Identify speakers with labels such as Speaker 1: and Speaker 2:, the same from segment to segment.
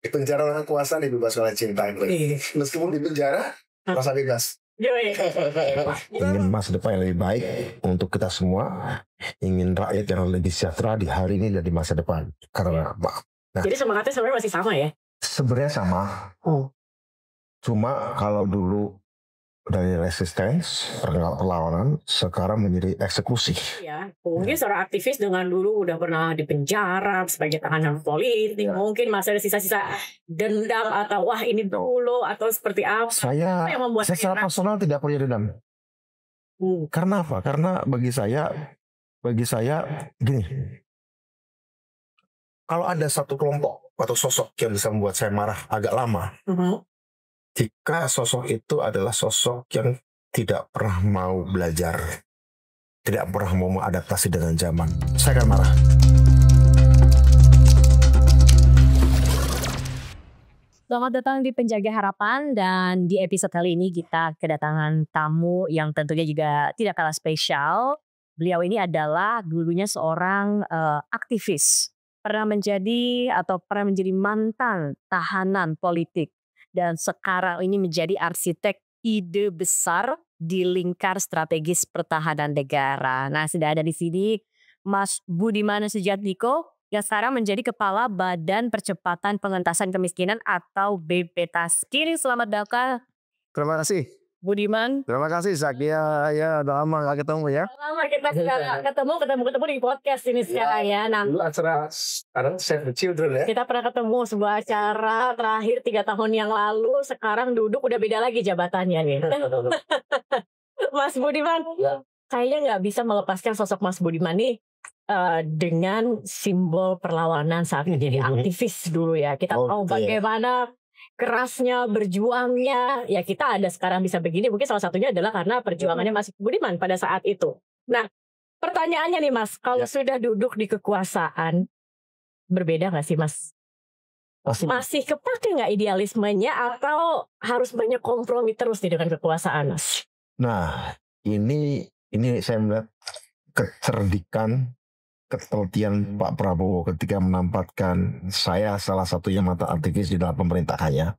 Speaker 1: Di penjara orang kekuasaan dibebas oleh cinta. Meskipun di penjara rasa bebas. Ingin masa depan yang lebih baik untuk kita semua, ingin rakyat yang lebih sejahtera di hari ini dan di masa depan. Karena
Speaker 2: jadi semangatnya sebenarnya masih sama ya?
Speaker 1: Sebenarnya sama. Cuma kalau dulu dari resistance, perlawanan, sekarang menjadi eksekusi.
Speaker 2: Ya, mungkin seorang aktivis dengan dulu udah pernah di penjara sebagai tahanan politik, mungkin masih ada sisa-sisa dendam atau wah ini dulu atau seperti apa?
Speaker 1: Saya secara personal tidak punya dendam. Karena apa? Karena bagi saya gini. Kalau ada satu kelompok atau sosok yang bisa membuat saya marah agak lama, jika sosok itu adalah sosok yang tidak pernah mau belajar, tidak pernah mau mengadaptasi dengan zaman, saya akan marah.
Speaker 3: Selamat datang di Penjaga Harapan, dan di episode kali ini kita kedatangan tamu yang tentunya juga tidak kalah spesial. Beliau ini adalah dulunya seorang aktivis, pernah menjadi mantan tahanan politik. Dan sekarang ini menjadi arsitek ide besar di lingkar strategis pertahanan negara. Nah, sudah ada di sini Mas Budiman Sujatmiko yang sekarang menjadi Kepala Badan Percepatan Pengentasan Kemiskinan atau BPTASKIN. Selamat datang.
Speaker 1: Terima kasih.
Speaker 3: Budiman.
Speaker 1: Terima kasih Zakia, ya udah lama gak ketemu ya.
Speaker 2: Lama kita ketemu di podcast ini sekarang ya. Nah,
Speaker 1: acara Save the Children ya.
Speaker 2: Kita pernah ketemu sebuah acara terakhir 3 tahun yang lalu. Sekarang duduk udah beda lagi jabatannya nih. Mas Budiman, kayaknya nggak bisa melepaskan sosok Mas Budiman nih dengan simbol perlawanan saat menjadi aktivis dulu ya. Kita tahu bagaimana kerasnya, berjuangnya, ya kita ada sekarang bisa begini, mungkin salah satunya adalah karena perjuangannya Mas Budiman pada saat itu. Nah, pertanyaannya nih Mas, kalau sudah duduk di kekuasaan, berbeda gak sih Mas? Masih kepake gak idealismenya atau harus banyak kompromi terus nih dengan kekuasaan Mas?
Speaker 1: Nah, ini saya melihat kecerdikan, ketelitian Pak Prabowo ketika menempatkan saya salah satunya mantan aktivis di dalam pemerintahannya.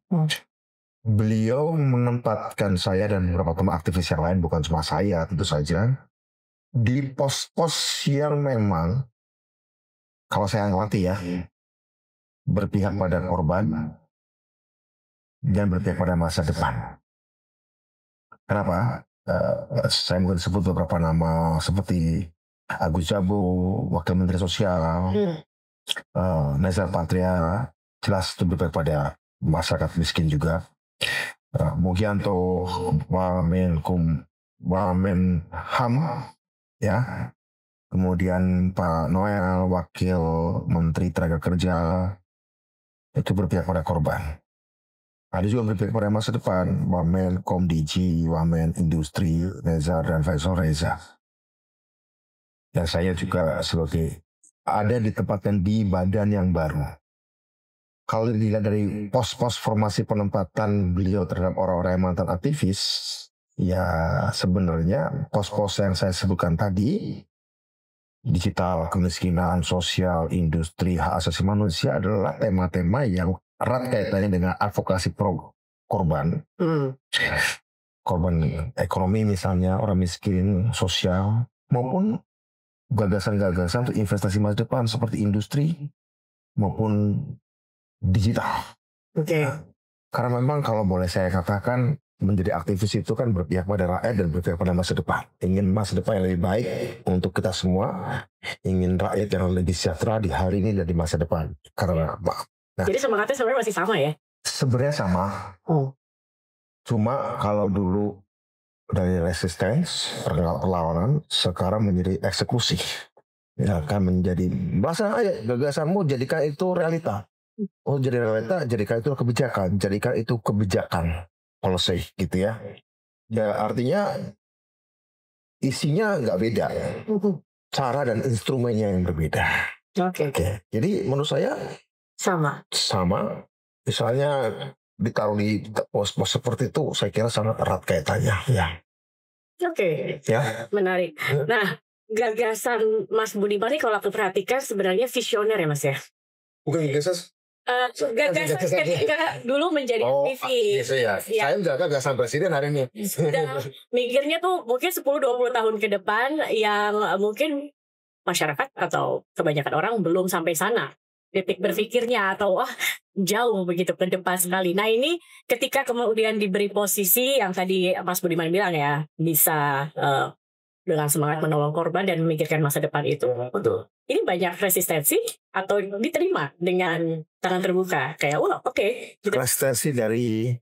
Speaker 1: Beliau menempatkan saya dan beberapa teman aktivis yang lain, bukan cuma saya tentu saja, di pos-pos yang memang kalau saya ngerti ya, berpihak pada korban dan berpihak pada masa depan. Kenapa? Saya mungkin sebut beberapa nama seperti Agus Jabo, Wakil Menteri Sosial, Nezar Patria, jelas itu berpihak pada masyarakat miskin juga. Mugianto, Wamenham, ya. Kemudian Pak Noel, Wakil Menteri Tenaga Kerja, itu berpihak pada korban. Ada juga berpihak pada masa depan, Wamen Komdiji, Wamen Industri, Nezar dan Faisal Reza. Dan saya juga sebagai ada ditempatkan di badan yang baru. Kalau dilihat dari pos-pos formasi penempatan beliau terhadap orang-orang yang mantan aktivis, ya sebenarnya pos-pos yang saya sebutkan tadi, digital, kemiskinan, sosial, industri, hak asasi manusia adalah tema-tema yang erat kaitannya dengan advokasi pro korban. Korban ekonomi misalnya, orang miskin, sosial, maupun gagasan-gagasan untuk investasi masa depan seperti industri maupun digital. Karena memang kalau boleh saya katakan, menjadi aktivis itu kan berpihak pada rakyat dan berpihak pada masa depan. Ingin masa depan yang lebih baik untuk kita semua, ingin rakyat yang lebih sejahtera di hari ini dan di masa depan. Karena
Speaker 2: jadi semangatnya sebenarnya masih sama ya?
Speaker 1: Sebenarnya sama. Cuma kalau dulu dari resistance, perlawanan, sekarang menjadi eksekusi. Ya kan menjadi, bahasa aja, gagasanmu jadikan itu realita. Oh, jadi realita, jadikan itu kebijakan. Jadikan itu kebijakan, policy gitu ya. Ya artinya isinya nggak beda. Cara dan instrumennya yang berbeda. Oke. Jadi menurut saya sama. Misalnya ditaruh di pos-pos seperti itu, saya kira sangat erat kaitannya. Ya.
Speaker 2: Menarik. Nah, gagasan Mas Budiman ini kalau aku perhatikan sebenarnya visioner ya Mas ya?
Speaker 1: Bukan gagasan,
Speaker 2: Gagasan ketika dulu menjadi aktivis.
Speaker 1: Gitu ya.
Speaker 2: Ya.
Speaker 1: Saya menjaga gagasan presiden hari ini.
Speaker 2: Dan mikirnya tuh mungkin 10-20 tahun ke depan yang mungkin masyarakat atau kebanyakan orang belum sampai sana titik berpikirnya, atau jauh begitu ke depan sekali. Nah ini ketika kemudian diberi posisi yang tadi Mas Budiman bilang ya, bisa dengan semangat menolong korban dan memikirkan masa depan itu.
Speaker 1: Betul.
Speaker 2: Ini banyak resistensi atau diterima dengan tangan terbuka kayak oke. Gitu.
Speaker 1: Resistensi dari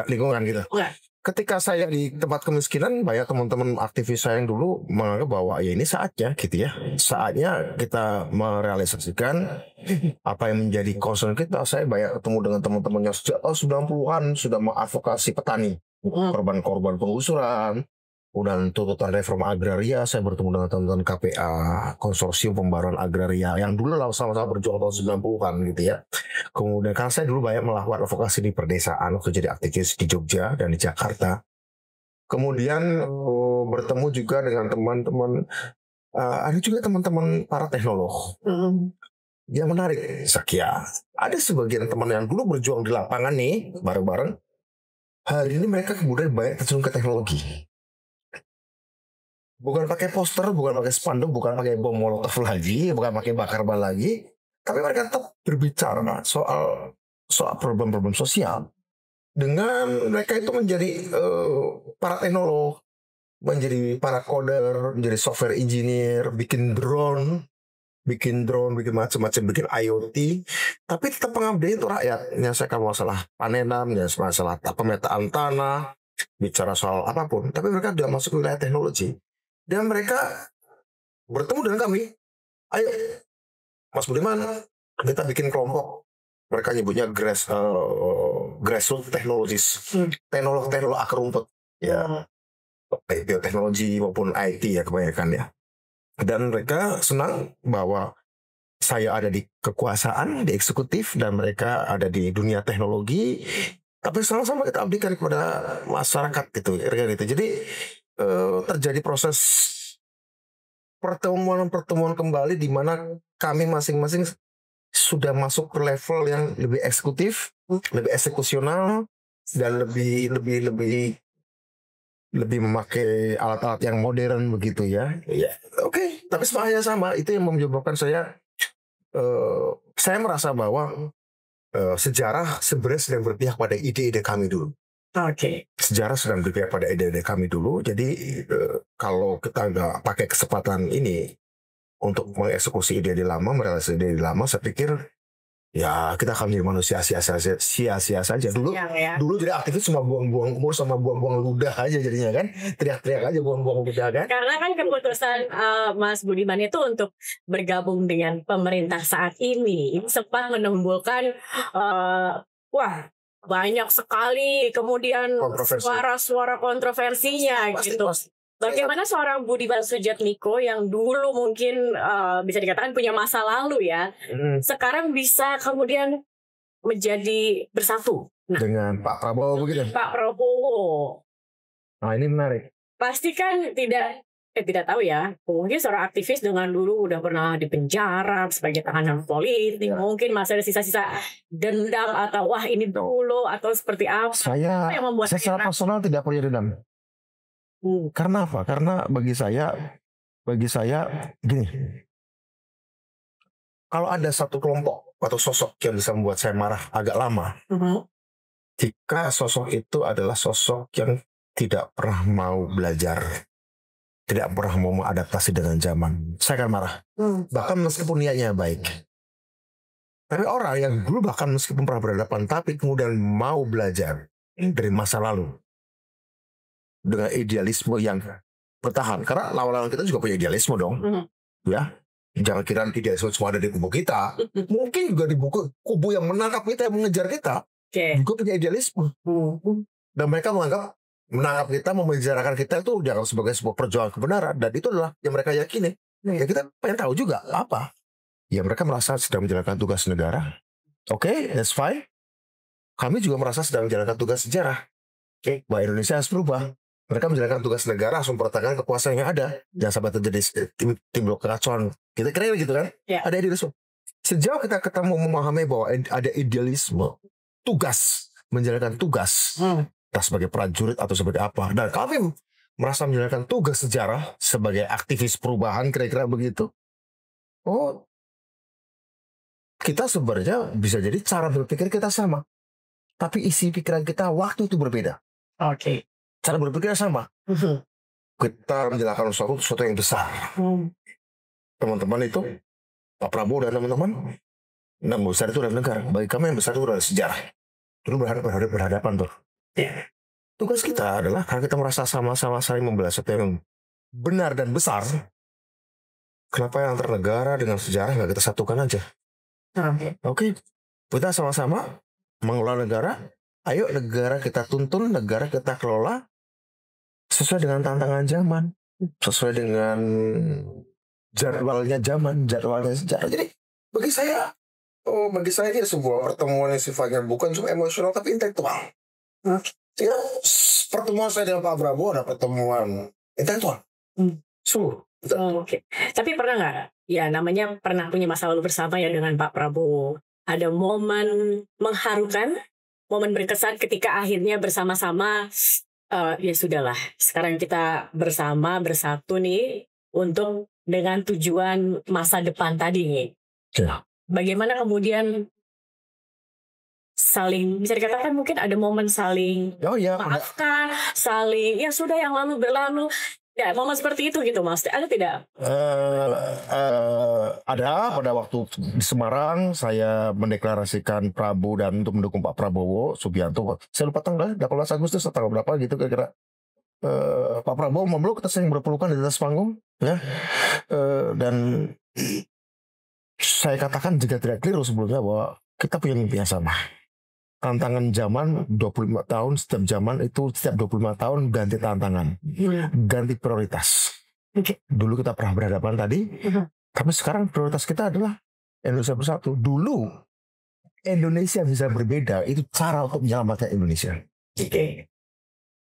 Speaker 1: lingkungan gitu.
Speaker 2: Enggak.
Speaker 1: Ketika saya di tempat kemiskinan, banyak teman-teman aktivis saya yang dulu menganggap bahwa ya ini saatnya gitu ya. Saatnya kita merealisasikan apa yang menjadi concern kita. Saya banyak ketemu dengan teman-teman yang sejak tahun 90-an sudah mengadvokasi petani. Korban-korban penggusuran. Dan tuntutan reforma agraria. Saya bertemu dengan teman-teman KPA, Konsorsium Pembaruan Agraria, yang dulu sama-sama berjuang tahun 90-an gitu ya. Kemudian karena saya dulu banyak melakukan advokasi di perdesaan waktu jadi aktivis di Jogja dan di Jakarta. Kemudian bertemu juga dengan teman-teman, ada juga teman-teman para teknolog. Yang menarik, Zakia, ada sebagian teman yang dulu berjuang di lapangan nih, bareng-bareng. Hari ini mereka kemudian banyak terjun ke teknologi. Bukan pakai poster, bukan pakai spanduk, bukan pakai bom molotov lagi, bukan pakai bakar ban lagi, tapi mereka tetap berbicara soal problem-problem sosial. Dengan mereka itu menjadi para teknolog, menjadi para coder, menjadi software engineer, bikin drone, bikin macam-macam, bikin IoT, tapi tetap pengabdian untuk rakyat. Menyelesaikan masalah panenan, masalah pemetaan tanah, bicara soal apapun. Tapi mereka sudah masuk ke wilayah teknologi. Dan mereka bertemu dengan kami. Ayo, Mas Budiman, kita bikin kelompok. Mereka nyebutnya grassroots technologies. Teknolog akar rumput. Ya, bioteknologi maupun IT ya kebanyakan ya. Dan mereka senang bahwa saya ada di kekuasaan, di eksekutif, dan mereka ada di dunia teknologi. Tapi sama-sama kita abdikan kepada masyarakat gitu. Jadi terjadi proses pertemuan kembali di mana kami masing-masing sudah masuk ke level yang lebih eksekutif, lebih eksekusional, dan lebih memakai alat-alat yang modern begitu ya. Oke. Tapi semuanya sama. Itu yang menyebabkan saya merasa bahwa sejarah sebenarnya sedang berpihak pada ide-ide kami dulu. Sejarah sedang berpihak pada ide-ide kami dulu. Jadi kalau kita nggak pakai kesempatan ini untuk mengeksekusi ide-ide lama, merealisasi ide-ide lama, saya pikir ya kita akan menjadi manusia sia-sia saja. Dulu jadi aktivis cuma buang-buang umur sama buang-buang ludah aja jadinya kan. Teriak-teriak aja buang-buang ludah kan.
Speaker 2: Karena kan keputusan Mas Budiman itu untuk bergabung dengan pemerintah saat ini sempat menimbulkan banyak sekali kemudian suara-suara kontroversinya gitu. Bagaimana seorang Budiman Sujatmiko yang dulu mungkin bisa dikatakan punya masa lalu ya, sekarang bisa kemudian menjadi bersatu
Speaker 1: dengan Pak Prabowo begitu.
Speaker 2: Pak Prabowo.
Speaker 1: Nah ini menarik.
Speaker 2: Pasti kan tidak tahu ya, mungkin seorang aktivis dengan dulu udah pernah dipenjara sebagai tahanan politik, mungkin masih ada sisa-sisa dendam atau ini dulu atau seperti apa.
Speaker 1: Saya secara personal tidak punya dendam. Karena apa? Karena bagi saya gini, kalau ada satu kelompok atau sosok yang bisa membuat saya marah agak lama, jika sosok itu adalah sosok yang tidak pernah mau belajar, tidak pernah mau mengadaptasi dengan zaman, saya akan marah. Bahkan meskipun niatnya baik. Tapi orang yang dulu bahkan meskipun pernah berhadapan, tapi kemudian mau belajar dari masa lalu dengan idealisme yang bertahan. Karena lawan-lawan kita juga punya idealisme dong. Ya, jangan kira idealisme cuma ada di kubu kita. Mungkin juga di kubu yang menangkap kita, yang mengejar kita, juga punya idealisme. Dan mereka menganggap menangkap kita, memenjarakan kita itu jangan sebagai sebuah perjuangan kebenaran, dan itu adalah yang mereka yakini. Ya kita pengen tahu juga apa. Ya mereka merasa sedang menjalankan tugas negara. Oke, that's fine. Kami juga merasa sedang menjalankan tugas sejarah. Bahwa Indonesia harus berubah. Mereka menjalankan tugas negara, harus mempertahankan kekuasaan yang ada. Jangan sampai terjadi timbul kekacauan. Kita kira gitu kan? Ada idealisme. Sejauh kita ketemu memahami bahwa ada idealisme, tugas, menjalankan tugas, entah sebagai prajurit atau sebagai apa. Dan kami merasa menjalankan tugas sejarah sebagai aktivis perubahan, kira-kira begitu. Oh, kita sebenarnya bisa jadi cara berpikir kita sama. Tapi isi pikiran kita waktu itu berbeda.
Speaker 2: Oke.
Speaker 1: Cara berpikir sama. Kita menjalankan sesuatu yang besar. Teman-teman itu, Pak Prabowo dan teman-teman, yang besar itu adalah negara. Bagi kami yang besar itu adalah sejarah. Dulu berhadapan tuh. Tugas kita adalah karena kita merasa sama-sama saling membela sesuatu yang benar dan besar. Kenapa yang antar negara dengan sejarah nggak kita satukan aja? Oke, kita sama-sama mengelola negara. Ayo negara kita tuntun, negara kita kelola sesuai dengan tantangan zaman, sesuai dengan jadwalnya zaman, jadwalnya sejarah. Jadi bagi saya ini sebuah pertemuan yang sifatnya bukan cuma emosional tapi intelektual. Ya, pertemuan saya dengan Pak Prabowo ada pertemuan intelektual.
Speaker 2: Oke. Tapi pernah nggak? Ya namanya pernah punya masa lalu bersama ya dengan Pak Prabowo. Ada momen mengharukan, momen berkesan ketika akhirnya bersama-sama. Ya sudahlah. Sekarang kita bersatu nih untuk dengan tujuan masa depan tadi nih.
Speaker 1: Ya.
Speaker 2: Bagaimana kemudian saling, bisa dikatakan mungkin ada momen saling maafkan, saling ya sudah yang lalu berlalu. Ya, momen seperti itu gitu Mas. Ada tidak?
Speaker 1: Ada pada waktu di Semarang saya mendeklarasikan Prabowo dan untuk mendukung Pak Prabowo Subianto. Saya lupa tanggal 18 Agustus atau tanggal berapa gitu kira-kira. Pak Prabowo memeluk, kita sering berpelukan di atas panggung ya. Dan saya katakan juga tidak keliru sebelumnya bahwa kita punya mimpi yang sama. Tantangan zaman 25 tahun, setiap zaman itu setiap 25 tahun ganti tantangan, ganti prioritas. Dulu kita pernah berhadapan tadi, tapi sekarang prioritas kita adalah Indonesia bersatu. Dulu Indonesia bisa berbeda, itu cara untuk menyelamatkan Indonesia.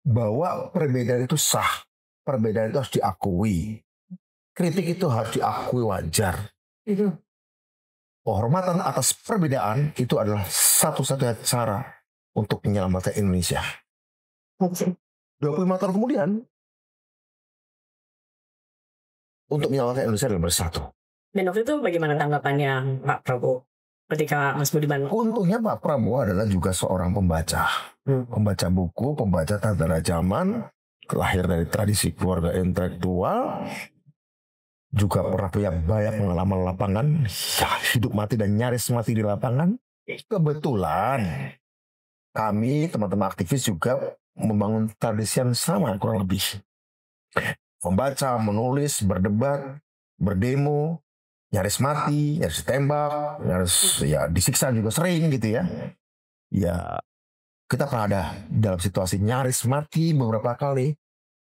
Speaker 1: Bahwa perbedaan itu sah, perbedaan itu harus diakui. Kritik itu harus diakui wajar. Penghormatan atas perbedaan itu adalah satu-satunya cara untuk menyelamatkan Indonesia. 25 tahun kemudian, untuk menyelamatkan Indonesia adalah bersatu.
Speaker 2: Dan waktu itu bagaimana tanggapannya Pak Prabowo ketika Mas Budiman?
Speaker 1: Untungnya Pak Prabowo adalah juga seorang pembaca. Pembaca buku, pembaca tata zaman, lahir dari tradisi keluarga intelektual, juga pernah punya banyak pengalaman lapangan, hidup mati dan nyaris mati di lapangan. Kebetulan kami teman-teman aktivis juga membangun tradisi yang sama kurang lebih. Membaca, menulis, berdebat, berdemo, nyaris mati, nyaris tembak, nyaris ya disiksa juga sering gitu ya. Ya kita pernah ada dalam situasi nyaris mati beberapa kali.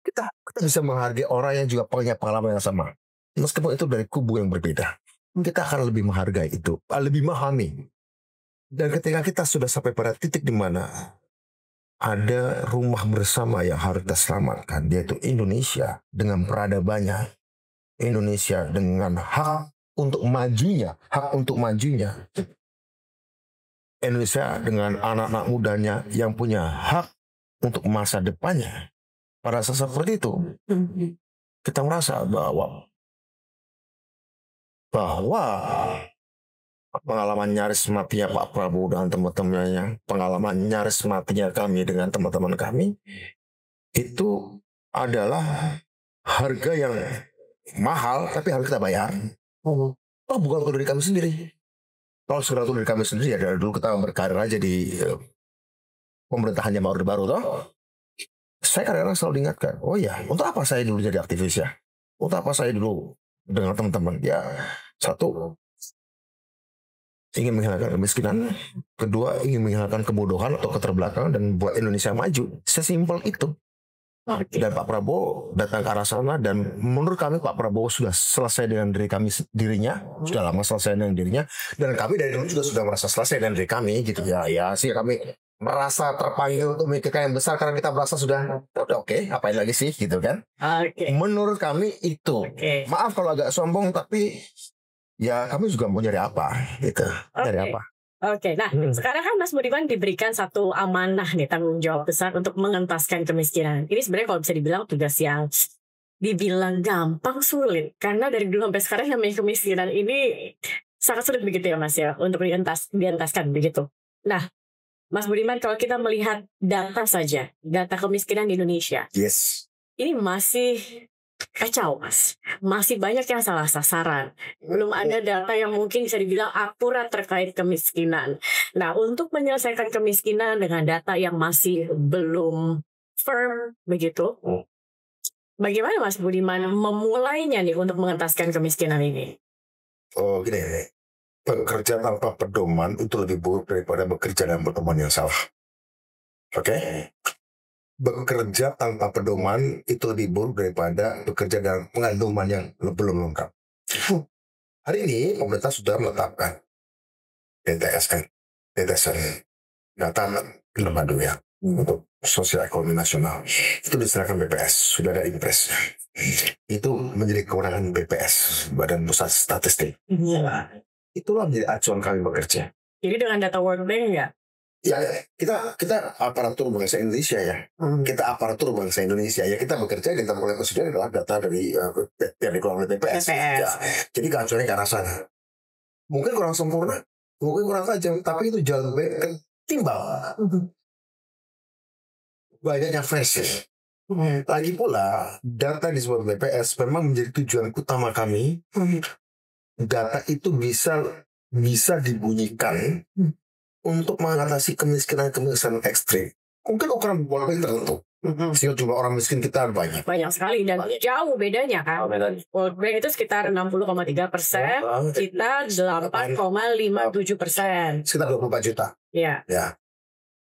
Speaker 1: Kita bisa menghargai orang yang juga punya pengalaman yang sama. Meskipun itu dari kubu yang berbeda, kita akan lebih menghargai itu, lebih memahami. Dan ketika kita sudah sampai pada titik di mana ada rumah bersama yang harus kita selamatkan, yaitu Indonesia dengan peradabannya, Indonesia dengan hak untuk majunya, Indonesia dengan anak-anak mudanya yang punya hak untuk masa depannya. Pada saat seperti itu, kita merasa bahwa pengalaman nyaris matinya Pak Prabowo dan teman-temannya, pengalaman nyaris matinya kami dengan teman-teman kami, itu adalah harga yang mahal, tapi harus kita bayar. Bukan untuk diri kami sendiri. Kalau sudah untuk diri kami sendiri, ya dari dulu kita berkarir aja di pemerintahannya Orde Baru, toh. Saya kadang-kadang selalu diingatkan, oh ya, untuk apa saya dulu jadi aktivis ya? Untuk apa saya dulu dengan teman-teman? Ya, satu, ingin menghilangkan kemiskinan. Kedua, ingin menghilangkan kebodohan atau keterbelakangan dan buat Indonesia maju. Sesimpel itu. Dan Pak Prabowo datang ke arah sana, dan menurut kami Pak Prabowo sudah selesai dengan dirinya, sudah lama selesai dengan dirinya, dan kami dari dulu juga sudah merasa selesai dengan diri kami gitu ya. Ya sih, kami merasa terpanggil untuk memikirkan yang besar karena kita merasa sudah oke, apain lagi sih gitu kan. Menurut kami itu. Maaf kalau agak sombong, tapi ya kami juga mau nyari apa gitu. Nyari
Speaker 2: Oke.
Speaker 1: apa?
Speaker 2: Oke, nah sekarang kan Mas Budiman diberikan satu amanah nih, tanggung jawab besar untuk mengentaskan kemiskinan. Ini sebenarnya kalau bisa dibilang tugas yang dibilang gampang sulit. Karena dari dulu sampai sekarang namanya kemiskinan ini sangat sulit begitu ya Mas ya, untuk dientaskan begitu. Nah, Mas Budiman kalau kita melihat data saja, data kemiskinan di Indonesia,
Speaker 1: Yes.
Speaker 2: ini masih kacau Mas. Masih banyak yang salah sasaran. Belum ada data yang mungkin bisa dibilang akurat terkait kemiskinan. Nah, untuk menyelesaikan kemiskinan dengan data yang masih belum firm begitu, bagaimana Mas Budiman memulainya nih untuk mengentaskan kemiskinan ini?
Speaker 1: Oh gini, bekerja tanpa pedoman itu lebih buruk daripada bekerja dengan pedoman yang salah. Oke? Bekerja tanpa pedoman itu lebih buruk daripada bekerja dengan pengaduman yang belum lengkap. Hari ini pemerintah sudah menetapkan DTSN, data lembaga ya, untuk sosial ekonomi nasional. Itu diserahkan BPS, sudah ada impres. Itu menjadi kewenangan BPS, Badan Pusat Statistik. Itulah menjadi acuan kami bekerja.
Speaker 2: Jadi dengan data World Bank ya?
Speaker 1: Ya, kita aparatur bangsa Indonesia ya. Kita aparatur bangsa Indonesia ya. Kita bekerja di tempat presiden adalah data dari yang dikeluarkan oleh BPS. Ya. Jadi keacuannya ke arah sana. Mungkin kurang sempurna, mungkin kurang tajam, tapi itu jauh lebih ketimbang banyaknya versi. Lagi pula, data di sebuah BPS memang menjadi tujuan utama kami. Data itu bisa dibunyikan untuk mengatasi kemiskinan ekstrim. Mungkin ukuran World Bank tertentu. Sehingga jumlah orang miskin kita banyak.
Speaker 2: Banyak sekali dan jauh bedanya kan. World Bank itu sekitar 60,3%, kita 8,57%.
Speaker 1: Sekitar 24 juta.
Speaker 2: Ya.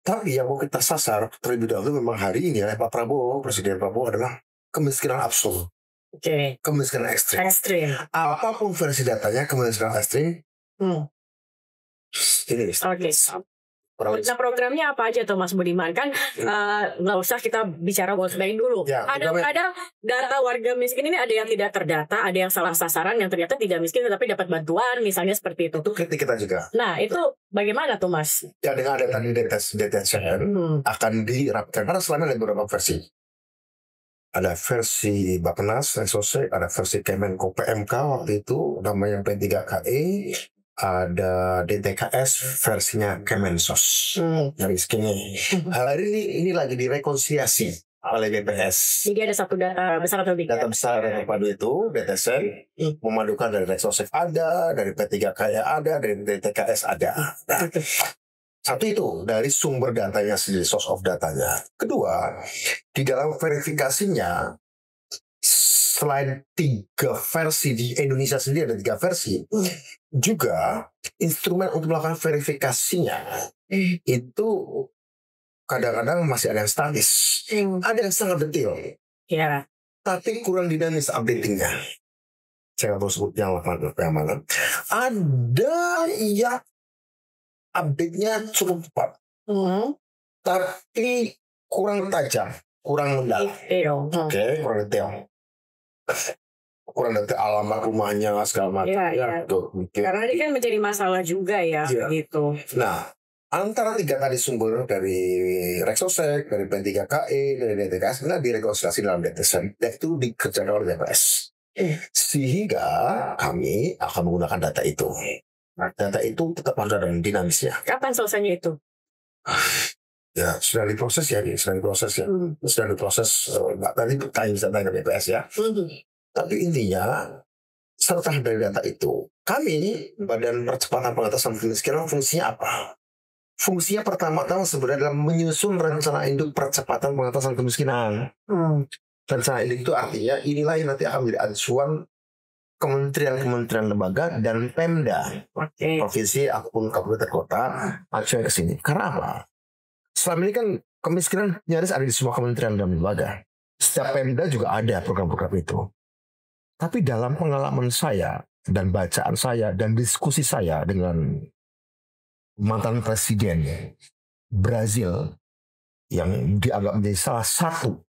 Speaker 1: Tapi yang mau kita sasar terlebih dahulu memang hari ini oleh Pak Prabowo, Presiden Prabowo adalah kemiskinan absolut.
Speaker 2: Oke.
Speaker 1: Kemiskinan ekstrim. Apapun versi datanya kemiskinan ekstrim. Ini.
Speaker 2: Oke. Nah programnya apa aja tuh Mas Budiman? Kan nggak usah kita bicara World Bank dulu.
Speaker 1: Ya,
Speaker 2: Kadang-kadang data warga miskin ini ada yang tidak terdata, ada yang salah sasaran, yang ternyata tidak miskin tetapi dapat bantuan, misalnya seperti itu.
Speaker 1: Itu kritik kita juga.
Speaker 2: Nah itu bagaimana tuh Mas?
Speaker 1: Ya dengan ada tadi DTSN akan dirapkan karena selama ada beberapa versi. Ada versi Bappenas, Resosek, ada versi Kemenko PMK waktu itu namanya P3KE. Ada DTKS versinya Kemensos yang miskinnya. Hal ini lagi direkonsiliasi oleh BPS.
Speaker 2: Jadi ada satu data besar atau
Speaker 1: Data besar yang terpadu itu DTSN memadukan dari Resosek ada, dari P3K ada, dari DTKS ada. Nah, satu itu dari sumber datanya sendiri, source of datanya. Kedua, di dalam verifikasinya selain 3 versi di Indonesia sendiri ada 3 versi, juga instrumen untuk melakukan verifikasinya itu kadang-kadang masih ada yang statis, ada yang sangat detail, tapi kurang dinamis updatingnya. Saya nggak tahu sebut yang mana. Ada yang update-nya cukup cepat, tapi kurang tajam, kurang mendalam. Oke, kurang detail. Kurang detail alamat rumahnya segala macam.
Speaker 2: Karena ini kan menjadi masalah juga ya. Gitu.
Speaker 1: Nah, antara 3 tadi sumber dari Resosek, dari P3KE, dari DTKS, ini direkonsiliasi dalam DTSN, dan itu dikerjakan oleh BPS. Sehingga kami akan menggunakan data itu. Data itu tetap harus ada dinamisnya.
Speaker 2: Kapan selesainya itu?
Speaker 1: Ya sudah diproses ya. Sudah diproses. Tadi bisa tanya BPS ya. Tapi intinya serta dari data itu kami Badan Percepatan Pengentasan Kemiskinan fungsinya apa? Fungsinya pertama-tama sebenarnya adalah menyusun rencana induk percepatan pengentasan kemiskinan. Rencana induk itu artinya inilah yang nanti akan menjadi acuan kementerian-kementerian lembaga dan Pemda, provinsi ataupun kabupaten kota acuan ke sini. Karena apa? Selama ini kan kemiskinan nyaris ada di semua kementerian dan lembaga. Setiap Pemda juga ada program-program itu. Tapi dalam pengalaman saya dan bacaan saya dan diskusi saya dengan mantan presiden Brazil yang dianggap menjadi salah satu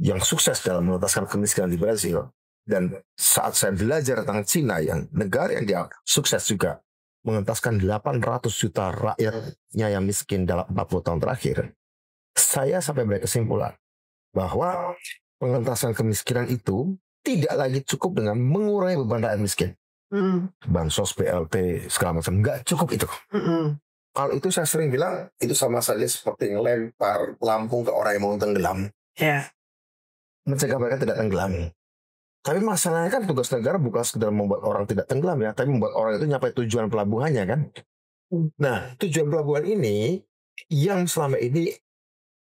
Speaker 1: yang sukses dalam menuntaskan kemiskinan di Brazil, Dan saat saya belajar tentang Cina yang negara yang dia sukses juga mengentaskan 800 juta rakyatnya yang miskin dalam 40 tahun terakhir, saya sampai berkesimpulan bahwa pengentasan kemiskinan itu tidak lagi cukup dengan mengurangi beban rakyat miskin. Bansos, BLT, segala macam, nggak cukup itu. Kalau itu saya sering bilang, itu sama saja seperti ngelempar pelampung ke orang yang mau tenggelam. Mencegah mereka tidak tenggelam. Tapi masalahnya kan tugas negara bukan sekedar membuat orang tidak tenggelam ya, tapi membuat orang itu nyampe tujuan pelabuhannya kan. Nah, tujuan pelabuhan ini yang selama ini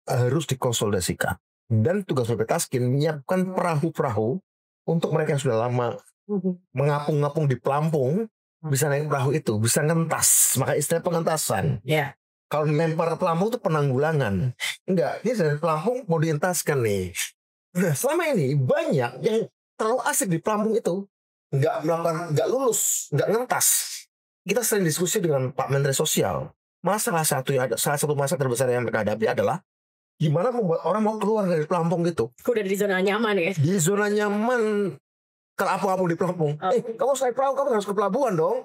Speaker 1: harus dikonsolidasikan. Dan tugas BP Taskin menyiapkan perahu-perahu untuk mereka yang sudah lama mengapung-ngapung di pelampung, bisa naik perahu itu, bisa ngentas. Maka istilah pengentasan. Kalau lempar pelampung itu penanggulangan. Enggak, dia dari pelampung mau dientaskan nih. Nah, selama ini banyak yang terlalu asik di pelampung itu, nggak lulus, nggak ngentas. Kita sering diskusi dengan Pak Menteri Sosial. Salah satu masalah terbesar yang mereka hadapi adalah gimana membuat orang mau keluar dari pelampung gitu.
Speaker 2: Udah di zona nyaman ya.
Speaker 1: Di zona nyaman, kalau di pelampung. Kamu naik perahu, kamu harus ke pelabuhan dong.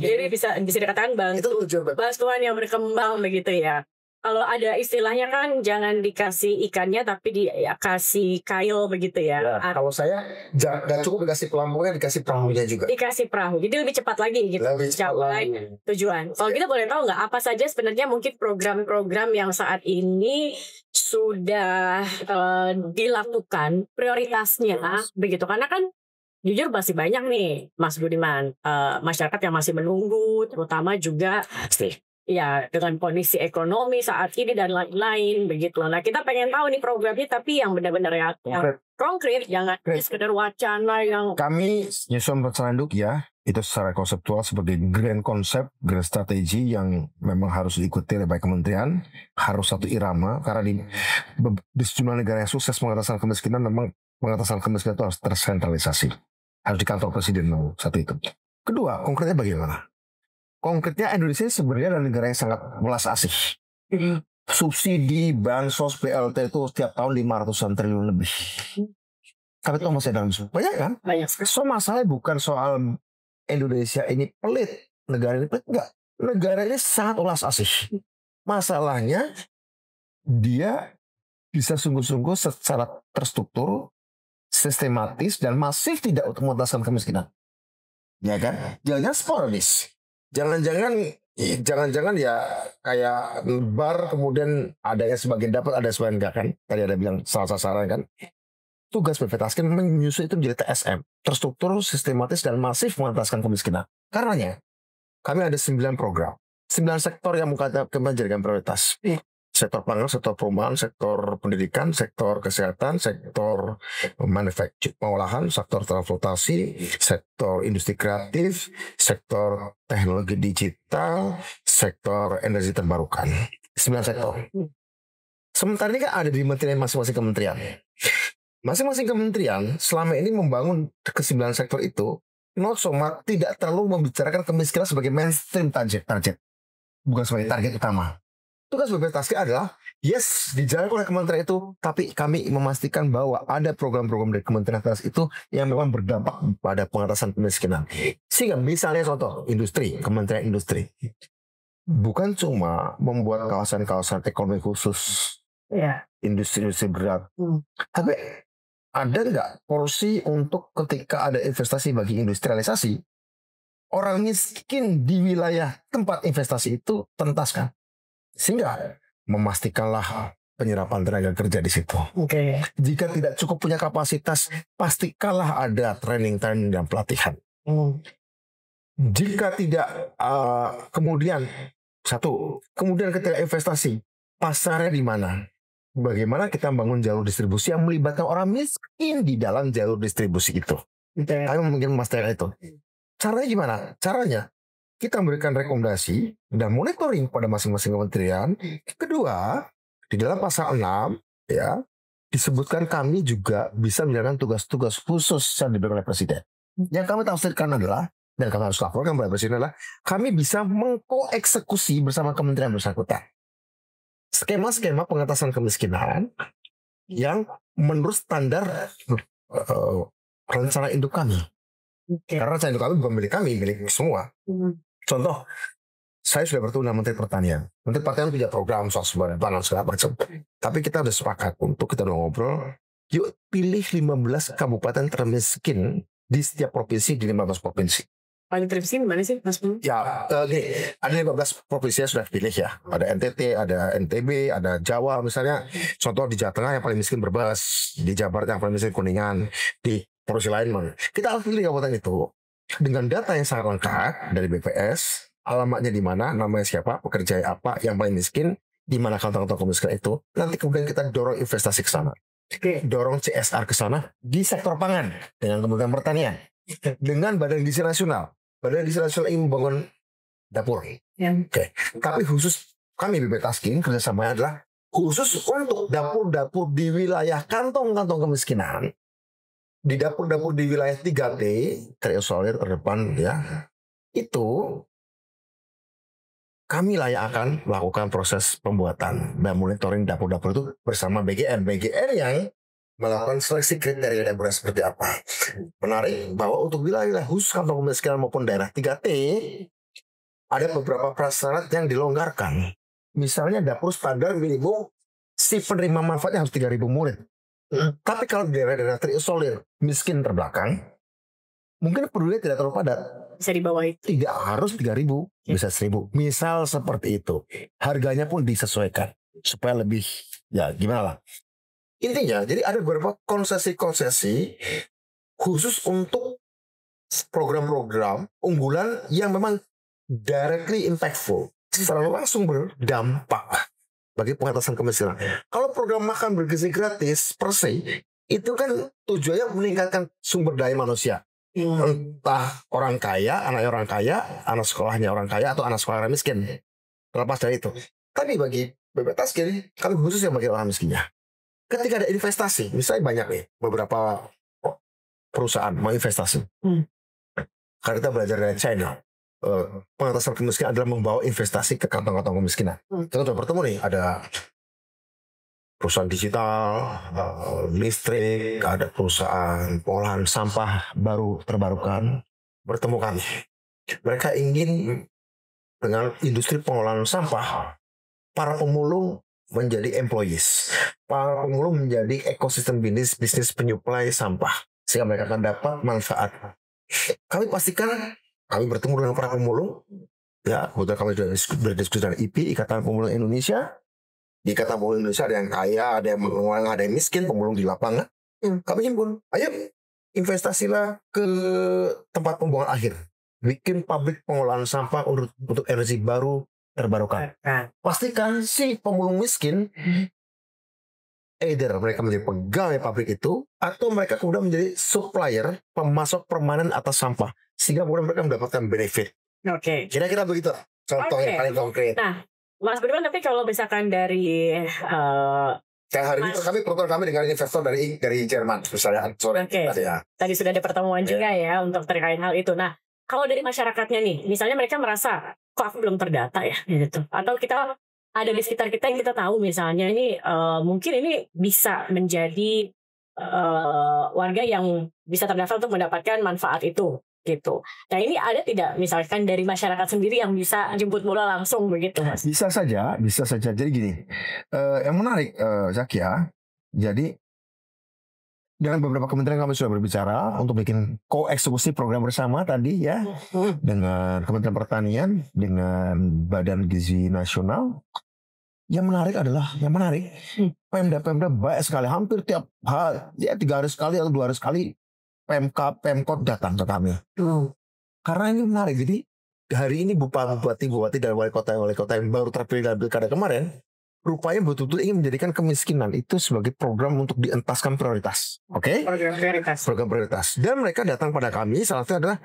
Speaker 2: Jadi bisa dikatakan bantuan yang berkembang begitu ya. Kalau ada istilahnya kan jangan dikasih ikannya tapi dikasih kail begitu ya.
Speaker 1: Kalau saya nggak cukup dikasih pelampungnya, dikasih perahunya juga.
Speaker 2: Dikasih perahu, jadi lebih cepat lagi gitu. Capai tujuan. Kalau kita boleh tahu nggak apa saja sebenarnya mungkin program-program yang saat ini sudah dilakukan prioritasnya begitu, karena kan jujur masih banyak nih Mas Budiman, masyarakat yang masih menunggu, terutama juga ya dengan kondisi ekonomi saat ini dan lain-lain begitu. Nah, kita pengen tahu nih programnya tapi yang benar-benar yang konkret, jangan sekedar wacana yang
Speaker 1: kami nyusun rencana induk ya, itu secara konseptual sebagai grand konsep, grand strategi yang memang harus diikuti oleh baik kementerian, harus satu irama karena di sejumlah negara yang sukses pengatasan kemiskinan memang pengatasan kemiskinan itu harus tersentralisasi, harus di kantor presiden satu itu. Kedua, konkretnya bagaimana? Konkretnya Indonesia sebenarnya adalah negara yang sangat welas asih. Subsidi, bansos, BLT itu setiap tahun 500-an triliun lebih. Tapi itu masih dalam banyak kan?
Speaker 2: Banyak.
Speaker 1: So masalahnya bukan soal Indonesia ini pelit, negara ini pelit, enggak. Negara ini sangat welas asih. Masalahnya dia bisa sungguh-sungguh secara terstruktur, sistematis dan masif tidak untuk mengentaskan kemiskinan. Ya kan? Jangan sporadis. Jangan-jangan ya kayak bar kemudian ada yang sebagian dapat, ada sebagian enggak kan. Tadi ada bilang salah sasaran kan. Tugas BP Taskin menyusun itu menjadi TSM. Terstruktur, sistematis, dan masif mengentaskan kemiskinan. Karenanya, kami ada 9 program. 9 sektor yang kami menjadikan prioritas. Sektor pangan, sektor perumahan, sektor pendidikan, sektor kesehatan, sektor manufacturing, pengolahan, sektor transportasi, sektor industri kreatif, sektor teknologi digital, sektor energi terbarukan. 9 sektor. Sementara ini kan ada di masing-masing kementerian. Masing-masing kementerian selama ini membangun ke-9 sektor itu, tidak terlalu membicarakan kemiskinan sebagai mainstream target. Bukan sebagai target utama. Tugas BP Taskin adalah, yes, dijalankan oleh kementerian itu, tapi kami memastikan bahwa ada program-program dari kementerian atas itu yang memang berdampak pada pengatasan kemiskinan. Sehingga misalnya contoh, kementerian industri. Bukan cuma membuat kawasan-kawasan ekonomi khusus, industri-industri berat. Tapi ada nggak porsi untuk ketika ada investasi bagi industrialisasi, orang miskin di wilayah tempat investasi itu tentaskan. Sehingga memastikanlah penyerapan tenaga kerja di situ. Jika tidak cukup punya kapasitas, pastikanlah ada training dan pelatihan. Jika tidak, kemudian ketika investasi, pasarnya di mana? Bagaimana kita membangun jalur distribusi yang melibatkan orang miskin di dalam jalur distribusi itu? Kami mungkin memastikan itu. Caranya gimana? Caranya kita memberikan rekomendasi dan monitoring pada masing-masing kementerian. Kedua, di dalam pasal 6 ya disebutkan kami juga bisa menjalankan tugas-tugas khusus yang diberikan oleh Presiden. Yang kami tafsirkan adalah, dan kami harus laporkan kepada Presiden adalah, kami bisa mengkoeksekusi bersama kementerian bersangkutan skema-skema pengatasan kemiskinan yang menurut standar rencana induk kami.
Speaker 2: Oke.
Speaker 1: Karena rencana induk kami bukan milik kami, milik semua. Contoh, saya sudah bertemu dengan Menteri Pertanian. Menteri Pertanian punya program soal sumber pangan segala macam. Tapi kita udah sepakat untuk kita udah ngobrol, yuk pilih 15 kabupaten termiskin di setiap provinsi, di 15 provinsi.
Speaker 2: Paling termiskin mana sih Mas Budi?
Speaker 1: Ya, gini, ada 15 provinsi yang sudah dipilih ya. Ada NTT, ada NTB, ada Jawa misalnya. Contoh di Jawa Tengah yang paling miskin Brebes, di Jawa Barat yang paling miskin Kuningan, di provinsi lain mana. Kita harus pilih kabupaten itu dengan data yang sangat lengkap dari BPS, alamatnya di mana, namanya siapa, pekerja apa, yang paling miskin, di mana kantong-kantong kemiskinan itu. Nanti kemudian kita dorong investasi ke sana. Dorong CSR ke sana di sektor pangan dengan Kementerian Pertanian. Dengan Badan Gizi Nasional. Badan Gizi Nasional ini membangun dapur. Oke. Tapi khusus kami BB Tasking kerjasamanya adalah khusus untuk dapur-dapur di wilayah kantong-kantong kemiskinan. Di dapur-dapur di wilayah 3T, terisolir terdepan ya. Itu kami akan melakukan proses pembuatan dan monitoring dapur-dapur itu bersama BGN. BGN yang melakukan seleksi kriteria dapur seperti apa. Menarik bahwa untuk wilayah khusus kantong kemiskinan maupun daerah 3T ada beberapa prasyarat yang dilonggarkan. Misalnya dapur standar minimum si penerima manfaatnya harus 3.000 murid. Tapi kalau daerah-daerah terisolir miskin terbelakang, mungkin penduduknya tidak terlalu padat.
Speaker 2: Bisa di bawah itu.
Speaker 1: Tidak harus 3.000, bisa 1.000. Misal seperti itu. Harganya pun disesuaikan supaya lebih ya gimana lah. Intinya, jadi ada beberapa konsesi-konsesi khusus untuk program-program unggulan yang memang directly impactful, secara langsung berdampak bagi pengatasan kemiskinan. Kalau program makan bergizi gratis per se, itu kan tujuannya meningkatkan sumber daya manusia. Entah orang kaya, anaknya orang kaya, anak sekolahnya orang kaya, atau anak sekolah orang miskin. Terlepas dari itu. Tapi bagi BB Tasking, kami khusus yang bagi orang miskinnya. Ketika ada investasi, misalnya banyak nih, beberapa perusahaan mau investasi. Karena kita belajar dari China, pengatasan kemiskinan adalah membawa investasi ke kantong-kantong kemiskinan. Kita sudah bertemu nih, ada perusahaan digital, listrik, ada perusahaan pengolahan sampah baru terbarukan, bertemu kami. Mereka ingin dengan industri pengolahan sampah, para pemulung menjadi employees. Para pemulung menjadi ekosistem bisnis penyuplai sampah. Sehingga mereka akan dapat manfaat. Kami pastikan, kami bertemu dengan para pemulung. Ya, kebetulan kami sudah berdiskusi dengan IPI, Ikatan Pemulung Indonesia. Di Ikatan Pemulung Indonesia ada yang kaya, ada yang mengulang, ada yang miskin, pemulung di lapangan. Kami himpun, ayo investasilah ke tempat pembuangan akhir. Bikin pabrik pengolahan sampah untuk energi baru terbarukan. Pastikan si pemulung miskin, either mereka menjadi pegawai pabrik itu, atau mereka kemudian menjadi supplier, pemasok permanen atas sampah. Sehingga kemudian mereka mendapatkan benefit.
Speaker 2: Oke.
Speaker 1: Kira-kira begitu. Contoh yang paling konkret.
Speaker 2: Nah, Mas Budiman, tapi kalau misalkan dari
Speaker 1: kayak hari ini kami program kami dengan investor dari Jerman, misalnya. Ya.
Speaker 2: Tadi sudah ada pertemuan juga ya untuk terkait hal itu. Nah, kalau dari masyarakatnya nih, misalnya mereka merasa kok aku belum terdata ya, gitu. Atau kita ada di sekitar kita yang kita tahu misalnya ini mungkin ini bisa menjadi warga yang bisa terdaftar untuk mendapatkan manfaat itu, gitu. Nah ini ada tidak misalkan dari masyarakat sendiri yang bisa jemput bola langsung begitu, Mas?
Speaker 1: Bisa saja. Jadi gini, yang menarik Zakia, jadi dengan beberapa kementerian kami sudah berbicara untuk bikin koeksekusi program bersama tadi ya, dengan Kementerian Pertanian, dengan Badan Gizi Nasional. Yang menarik, Pemda baik sekali, hampir tiap hari, ya 3 hari sekali atau 2 hari sekali, Pemkot datang ke kami. Karena ini menarik, jadi hari ini bupati dan wali kota yang baru terpilih dalam pilkada kemarin, rupanya betul-betul ingin menjadikan kemiskinan itu sebagai program untuk dientaskan prioritas. Oke? Program prioritas. Dan mereka datang pada kami, salah satunya adalah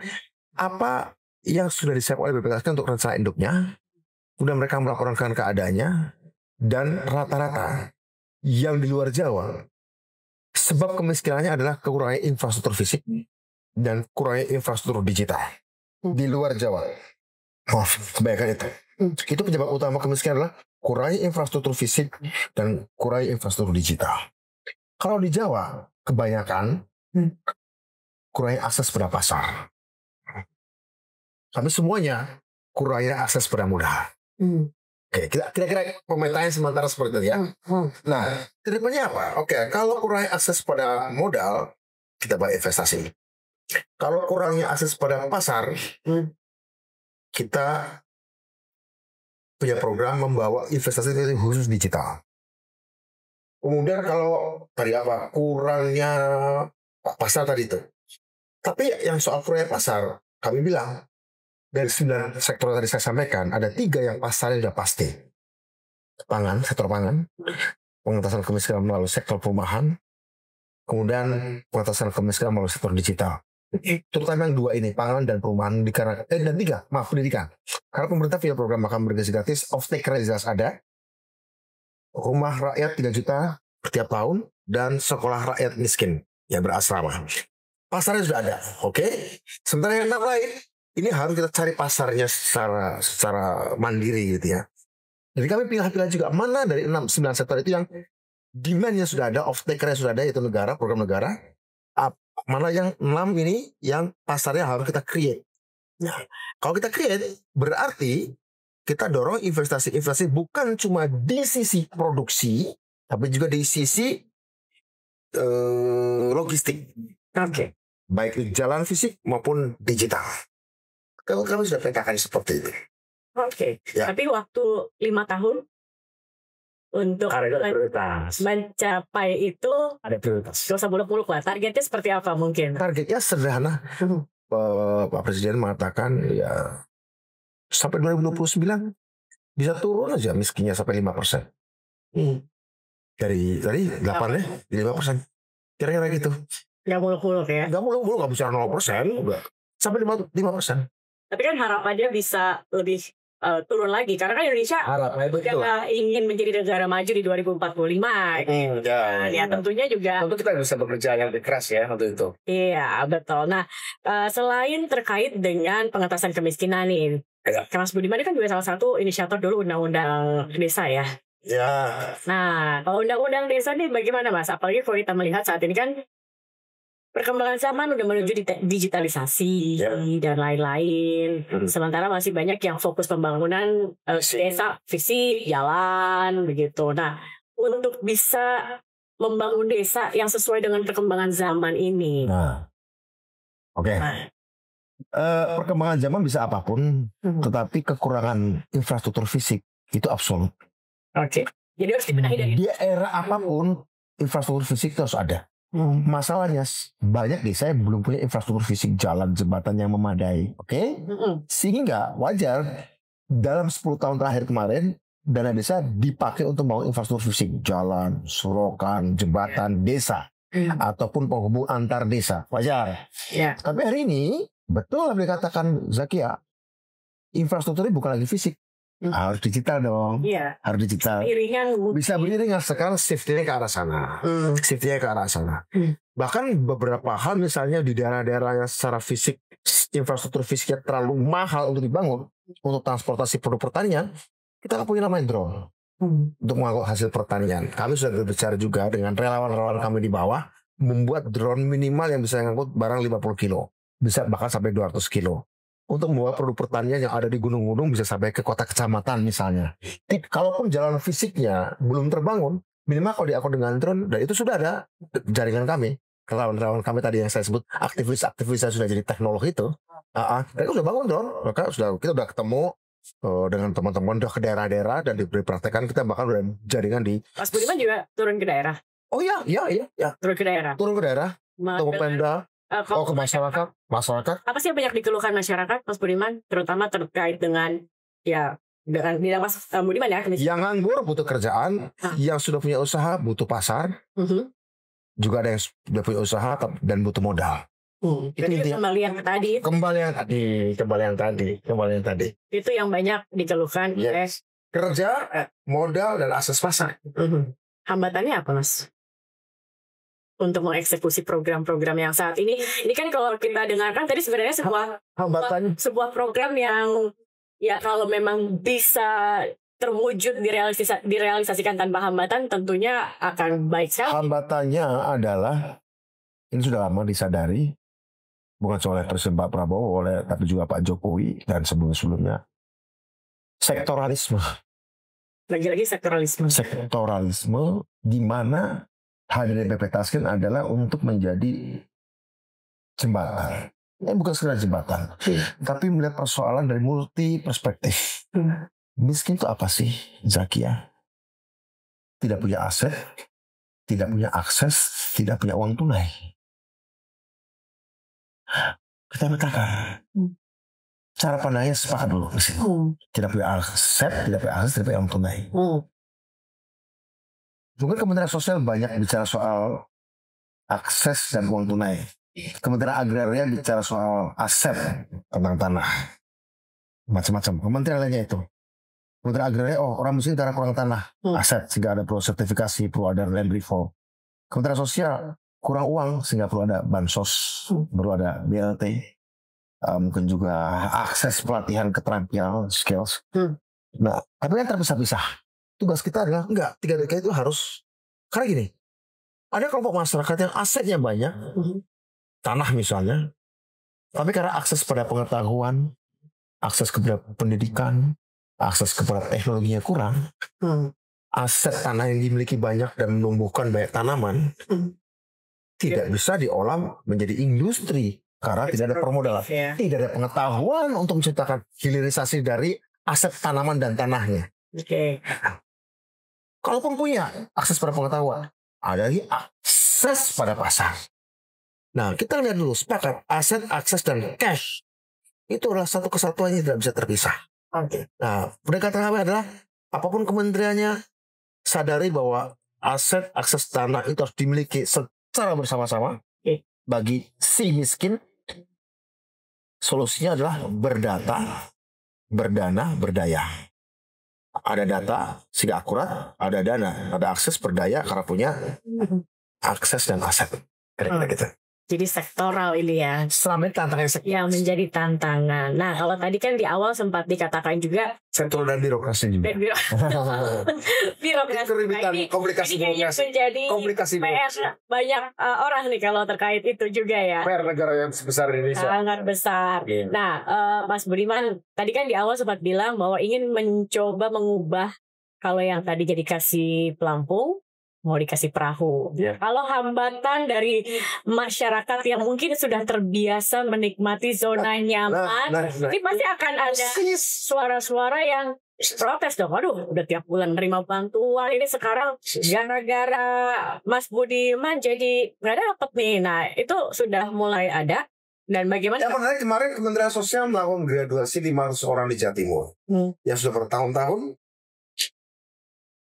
Speaker 1: apa yang sudah disiapkan oleh BPS untuk rencana induknya, kemudian mereka melaporkan keadaannya, dan rata-rata yang di luar Jawa, sebab kemiskinannya adalah kekurangan infrastruktur fisik dan kurangnya infrastruktur digital. Di luar Jawa. Kebanyakan itu. Itu penyebab utama kemiskinan adalah kurangnya infrastruktur fisik dan kurangnya infrastruktur digital. Kalau di Jawa, kebanyakan kurangnya akses pada pasar. Tapi semuanya kurangnya akses pada modal. Oke, kira-kira pemetaannya sementara seperti itu ya. Nah, kedepannya apa? Oke, kalau kurangnya akses pada modal, kita bahas investasi. Kalau kurangnya akses pada pasar, kita punya program membawa investasi khusus digital. Kemudian kalau tadi apa? Kurangnya pasar tadi itu. Tapi yang soal kurangnya pasar, kami bilang, dari 9 sektor tadi saya sampaikan, ada 3 yang pasarnya sudah pasti. Pangan, sektor pangan, pengentasan kemiskinan melalui sektor perumahan, kemudian pengentasan kemiskinan melalui sektor digital. Terutama yang 2 ini, pangan dan perumahan, dan 3, pendidikan. Karena pemerintah punya program makan bergizi gratis, off-taker jelas ada, rumah rakyat 3 juta setiap tahun, dan sekolah rakyat miskin yang berasrama. Pasarnya sudah ada, oke? Sementara yang 6 lain, ini harus kita cari pasarnya secara mandiri gitu ya. Jadi kami pilih-pilih juga mana dari 9 sektor itu yang demand-nya sudah ada, off-taker-nya sudah ada, yaitu negara, program negara. Mana yang 6 ini yang pasarnya harus kita create. Nah, kalau kita create, berarti kita dorong investasi bukan cuma di sisi produksi, tapi juga di sisi logistik.
Speaker 2: Oke.
Speaker 1: Baik di jalan fisik maupun digital. Kalau kami sudah petakan seperti itu.
Speaker 2: Oke.
Speaker 1: Ya.
Speaker 2: Tapi waktu 5 tahun untuk mencapai itu
Speaker 1: Ada prioritas.
Speaker 2: gak usah muluk-muluk lah. Targetnya seperti apa mungkin?
Speaker 1: Targetnya sederhana. Pak Presiden mengatakan ya sampai 2029 bisa turun aja miskinnya sampai 5%. Dari 8 ya, 5%. Kira-kira gitu.
Speaker 2: Gak muluk-muluk ya.
Speaker 1: Gak muluk-muluk, gak bicara 0%. Enggak. Sampai 5%.
Speaker 2: Tapi kan harapannya bisa lebih turun lagi. Karena kan Indonesia
Speaker 1: Harapannya begitu.
Speaker 2: ingin menjadi negara maju di 2045. Ya tentunya juga.
Speaker 1: Tentu kita bisa bekerja yang lebih keras ya untuk itu.
Speaker 2: Iya betul. Nah selain terkait dengan pengentasan kemiskinan nih, Mas Budiman ini kan juga salah satu inisiator dulu undang-undang desa ya.
Speaker 1: Ya.
Speaker 2: Nah kalau undang-undang desa ini bagaimana Mas? Apalagi kalau kita melihat saat ini kan perkembangan zaman udah menuju digitalisasi dan lain-lain. Sementara masih banyak yang fokus pembangunan desa, fisik, jalan, begitu. Nah, untuk bisa membangun desa yang sesuai dengan perkembangan zaman ini.
Speaker 1: Nah, oke. Perkembangan zaman bisa apapun, tetapi kekurangan infrastruktur fisik itu absolut.
Speaker 2: Oke. Jadi harus dibenahi dari
Speaker 1: Di era apapun, infrastruktur fisik itu harus ada. Masalahnya banyak desa yang belum punya infrastruktur fisik, jalan, jembatan yang memadai. Oke? Sehingga wajar dalam 10 tahun terakhir kemarin dana desa dipakai untuk membangun infrastruktur fisik, jalan, sorokan, jembatan desa ataupun penghubung antar desa. Wajar. Tapi hari ini betul yang dikatakan Zakia, infrastrukturnya bukan lagi fisik. Harus digital dong. Harus digital. Bisa beriringan. Sekarang shift-nya ke arah sana. Shift-nya ke arah sana. Bahkan beberapa hal misalnya di daerah-daerah yang secara fisik infrastruktur fisiknya terlalu mahal untuk dibangun untuk transportasi produk pertanian, kita punya namanya drone untuk mengangkut hasil pertanian. Kami sudah berbicara juga dengan relawan-relawan kami di bawah membuat drone minimal yang bisa mengangkut barang 50 kilo, bisa bahkan sampai 200 kilo. Untuk membawa produk pertanian yang ada di gunung-gunung bisa sampai ke kota kecamatan misalnya. Kalaupun jalan fisiknya belum terbangun, minimal kalau diatur dengan drone, dan itu sudah ada jaringan kami. Relawan-relawan kami tadi yang saya sebut, aktivis-aktivis yang sudah jadi teknolog itu, mereka sudah bangun drone. Kita sudah ketemu dengan teman-teman udah ke daerah-daerah dan dipraktekkan. Kita bahkan udah jaringan di.
Speaker 2: Mas Budiman juga turun ke daerah.
Speaker 1: Oh iya.
Speaker 2: Turun ke daerah.
Speaker 1: Tunggu Pemda. Ke masyarakat.
Speaker 2: Apa sih yang banyak dikeluhkan masyarakat, Mas Budiman, terutama terkait dengan dengan bidang Mas Budiman ya?
Speaker 1: Yang nganggur butuh kerjaan, yang sudah punya usaha butuh pasar, juga ada yang sudah punya usaha dan butuh modal.
Speaker 2: Itu kembali yang tadi. Itu yang banyak dikeluhkan oleh
Speaker 1: kerja, modal dan akses pasar.
Speaker 2: Hambatannya apa, Mas? Untuk mengeksekusi program-program yang saat ini kan kalau kita dengarkan tadi sebenarnya sebuah program yang kalau memang bisa terwujud direalisasikan tanpa hambatan tentunya akan baik sekali.
Speaker 1: Hambatannya adalah ini sudah lama disadari bukan cuma oleh Presiden Pak Prabowo, tapi juga Pak Jokowi dan sebelum-sebelumnya, sektoralisme.
Speaker 2: Lagi-lagi sektoralisme.
Speaker 1: Sektoralisme di mana hadirnya BP Taskin adalah untuk menjadi jembatan. Ini bukan sekedar jembatan, tapi melihat persoalan dari multi perspektif. Miskin itu apa sih, Zakia? Tidak punya aset, tidak punya akses, tidak punya uang tunai. Kita katakan, cara pandangnya sepakat dulu. Tidak punya aset, tidak punya akses, tidak punya uang tunai. Mungkin Kementerian Sosial banyak bicara soal akses dan uang tunai. Kementerian Agraria bicara soal aset tentang tanah. Macam-macam. Kementerian lainnya itu. Kementerian Agraria, orang miskin karena kurang tanah. Aset, sehingga ada perlu sertifikasi, perlu ada land reform. Kementerian Sosial, kurang uang, sehingga perlu ada bansos, perlu ada BLT. Mungkin juga akses pelatihan keterampilan, skills. Nah, tapi kan terpisah-pisah. Tugas kita adalah, enggak, 3 dekade itu harus, karena gini, ada kelompok masyarakat yang asetnya banyak, tanah misalnya, tapi karena akses pada pengetahuan, akses kepada pendidikan, akses kepada teknologinya kurang, aset tanah yang dimiliki banyak dan menumbuhkan banyak tanaman, tidak bisa diolah menjadi industri karena tidak ada permodalan, tidak ada pengetahuan untuk menciptakan hilirisasi dari aset tanaman dan tanahnya. Kalaupun punya akses pada pengetahuan, ada lagi akses pada pasar. Nah, kita lihat dulu, sepakat aset, akses, dan cash itu adalah satu kesatuan yang tidak bisa terpisah. Nah, pendekatan kami adalah apapun kementeriannya, sadari bahwa aset, akses tanah itu harus dimiliki secara bersama-sama. Bagi si miskin, solusinya adalah berdata, berdana, berdaya. Ada data sehingga akurat, ada dana, ada akses, berdaya karena punya akses dan aset. Kira-kira gitu.
Speaker 2: Jadi sektoral ini ya.
Speaker 1: Selama ini tantangan
Speaker 2: yang menjadi tantangan. Nah, kalau tadi kan di awal sempat dikatakan juga
Speaker 1: sektor dan birokrasi juga.
Speaker 2: Birokrasi
Speaker 1: keributan, komplikasi birokrasi.
Speaker 2: Menjadi
Speaker 1: komplikasi
Speaker 2: PR banyak orang nih kalau terkait itu juga ya.
Speaker 1: PR negara yang sebesar Indonesia.
Speaker 2: Sangat besar. Nah, Mas Budiman tadi kan di awal sempat bilang bahwa ingin mencoba mengubah kalau yang tadi jadi kasih pelampung, mau dikasih perahu. Kalau hambatan dari masyarakat yang mungkin sudah terbiasa menikmati zona nyaman, ini pasti akan ada suara-suara yang protes dong. Aduh, udah tiap bulan nerima bantuan, ini sekarang gara-gara Mas Budiman jadi nggak dapet nih. Nah, itu sudah mulai ada. Dan bagaimana?
Speaker 1: Yang menarik kemarin Kementerian Sosial melakukan graduasi 500 orang di Jawa Timur yang sudah bertahun-tahun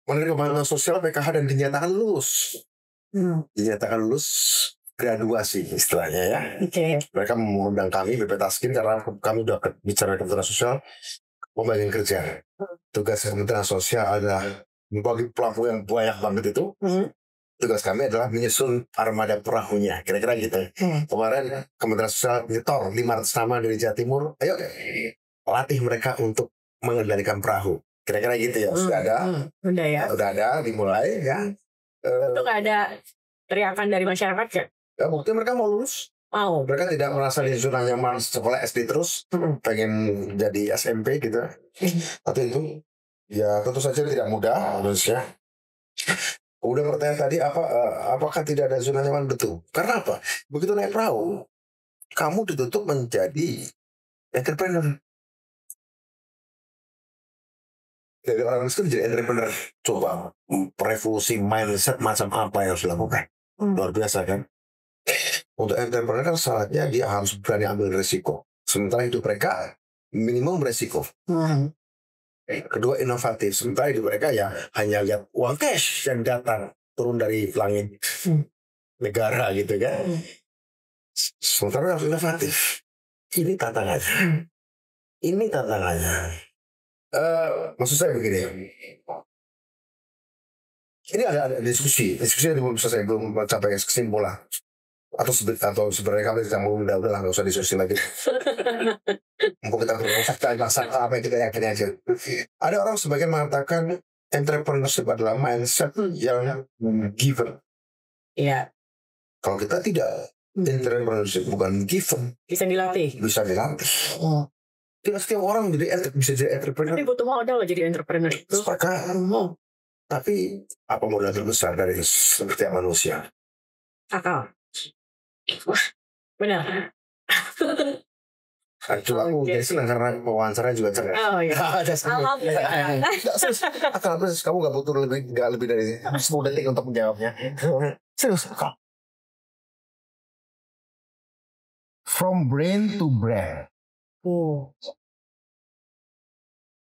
Speaker 1: menerima bantuan sosial PKH dan dinyatakan lulus. Dinyatakan lulus graduasi istilahnya ya. Mereka mengundang kami BP Taskin karena kami sudah bicara Kementerian Sosial pembagian kerja. Tugas Kementerian Sosial adalah membagi pelaku yang banyak banget itu. Tugas kami adalah menyusun armada perahunya. Kira-kira gitu. Kemarin Kementerian Sosial nyetor 500 nama dari Jawa Timur. Ayo latih mereka untuk mengendalikan perahu. Kira-kira gitu ya. Sudah ada.
Speaker 2: Udah ya.
Speaker 1: Sudah ada, dimulai ya.
Speaker 2: Itu gak ada teriakan dari masyarakat ya?
Speaker 1: Ya, bukti mereka mau lulus.
Speaker 2: Mau.
Speaker 1: Mereka tidak merasa di zona nyaman sekolah SD terus. Pengen jadi SMP gitu. Atau itu. Ya tentu saja tidak mudah. Indonesia. Udah pertanyaan tadi, apakah tidak ada zona nyaman? Betul. Karena apa? Begitu naik perahu, kamu ditutup menjadi entrepreneur. Dari orang miskin jadi entrepreneur. Coba revolusi mindset macam apa yang harus dilakukan. Luar biasa kan. Untuk entrepreneur kan syaratnya dia harus berani ambil risiko. Sementara hidup mereka minimum resiko. Kedua inovatif. Sementara hidup mereka ya hanya lihat uang cash yang datang turun dari langit negara gitu kan. Sementara harus inovatif. Ini tantangannya. Ini tantangannya. Maksud saya begini, ini ada diskusi yang belum selesai, belum mencapai kesimpulan atau sebenarnya kami tidak mau udah nggak usah diskusi lagi. Mumpung kita fakta apa yang kita yakini aja. Ada orang sebagian mengatakan entrepreneurship adalah mindset yang giver.
Speaker 2: Iya.
Speaker 1: Kalau kita tidak, Entrepreneurship bukan given,
Speaker 2: Bisa dilatih.
Speaker 1: bisa dilatih. Tidak setiap orang bisa jadi entrepreneur.
Speaker 2: Tapi butuh modal loh jadi entrepreneur itu.
Speaker 1: Sepakat. Tapi apa modal terbesar dari setiap manusia?
Speaker 2: Akal. Wah, benar.
Speaker 1: Coba aku jadi senang karena wawancara juga cerdas.
Speaker 2: Oh iya. Alhamdulillah.
Speaker 1: Akal terus kamu nggak butuh nggak lebih dari 10 detik untuk menjawabnya. Serius akal. From brain to brand.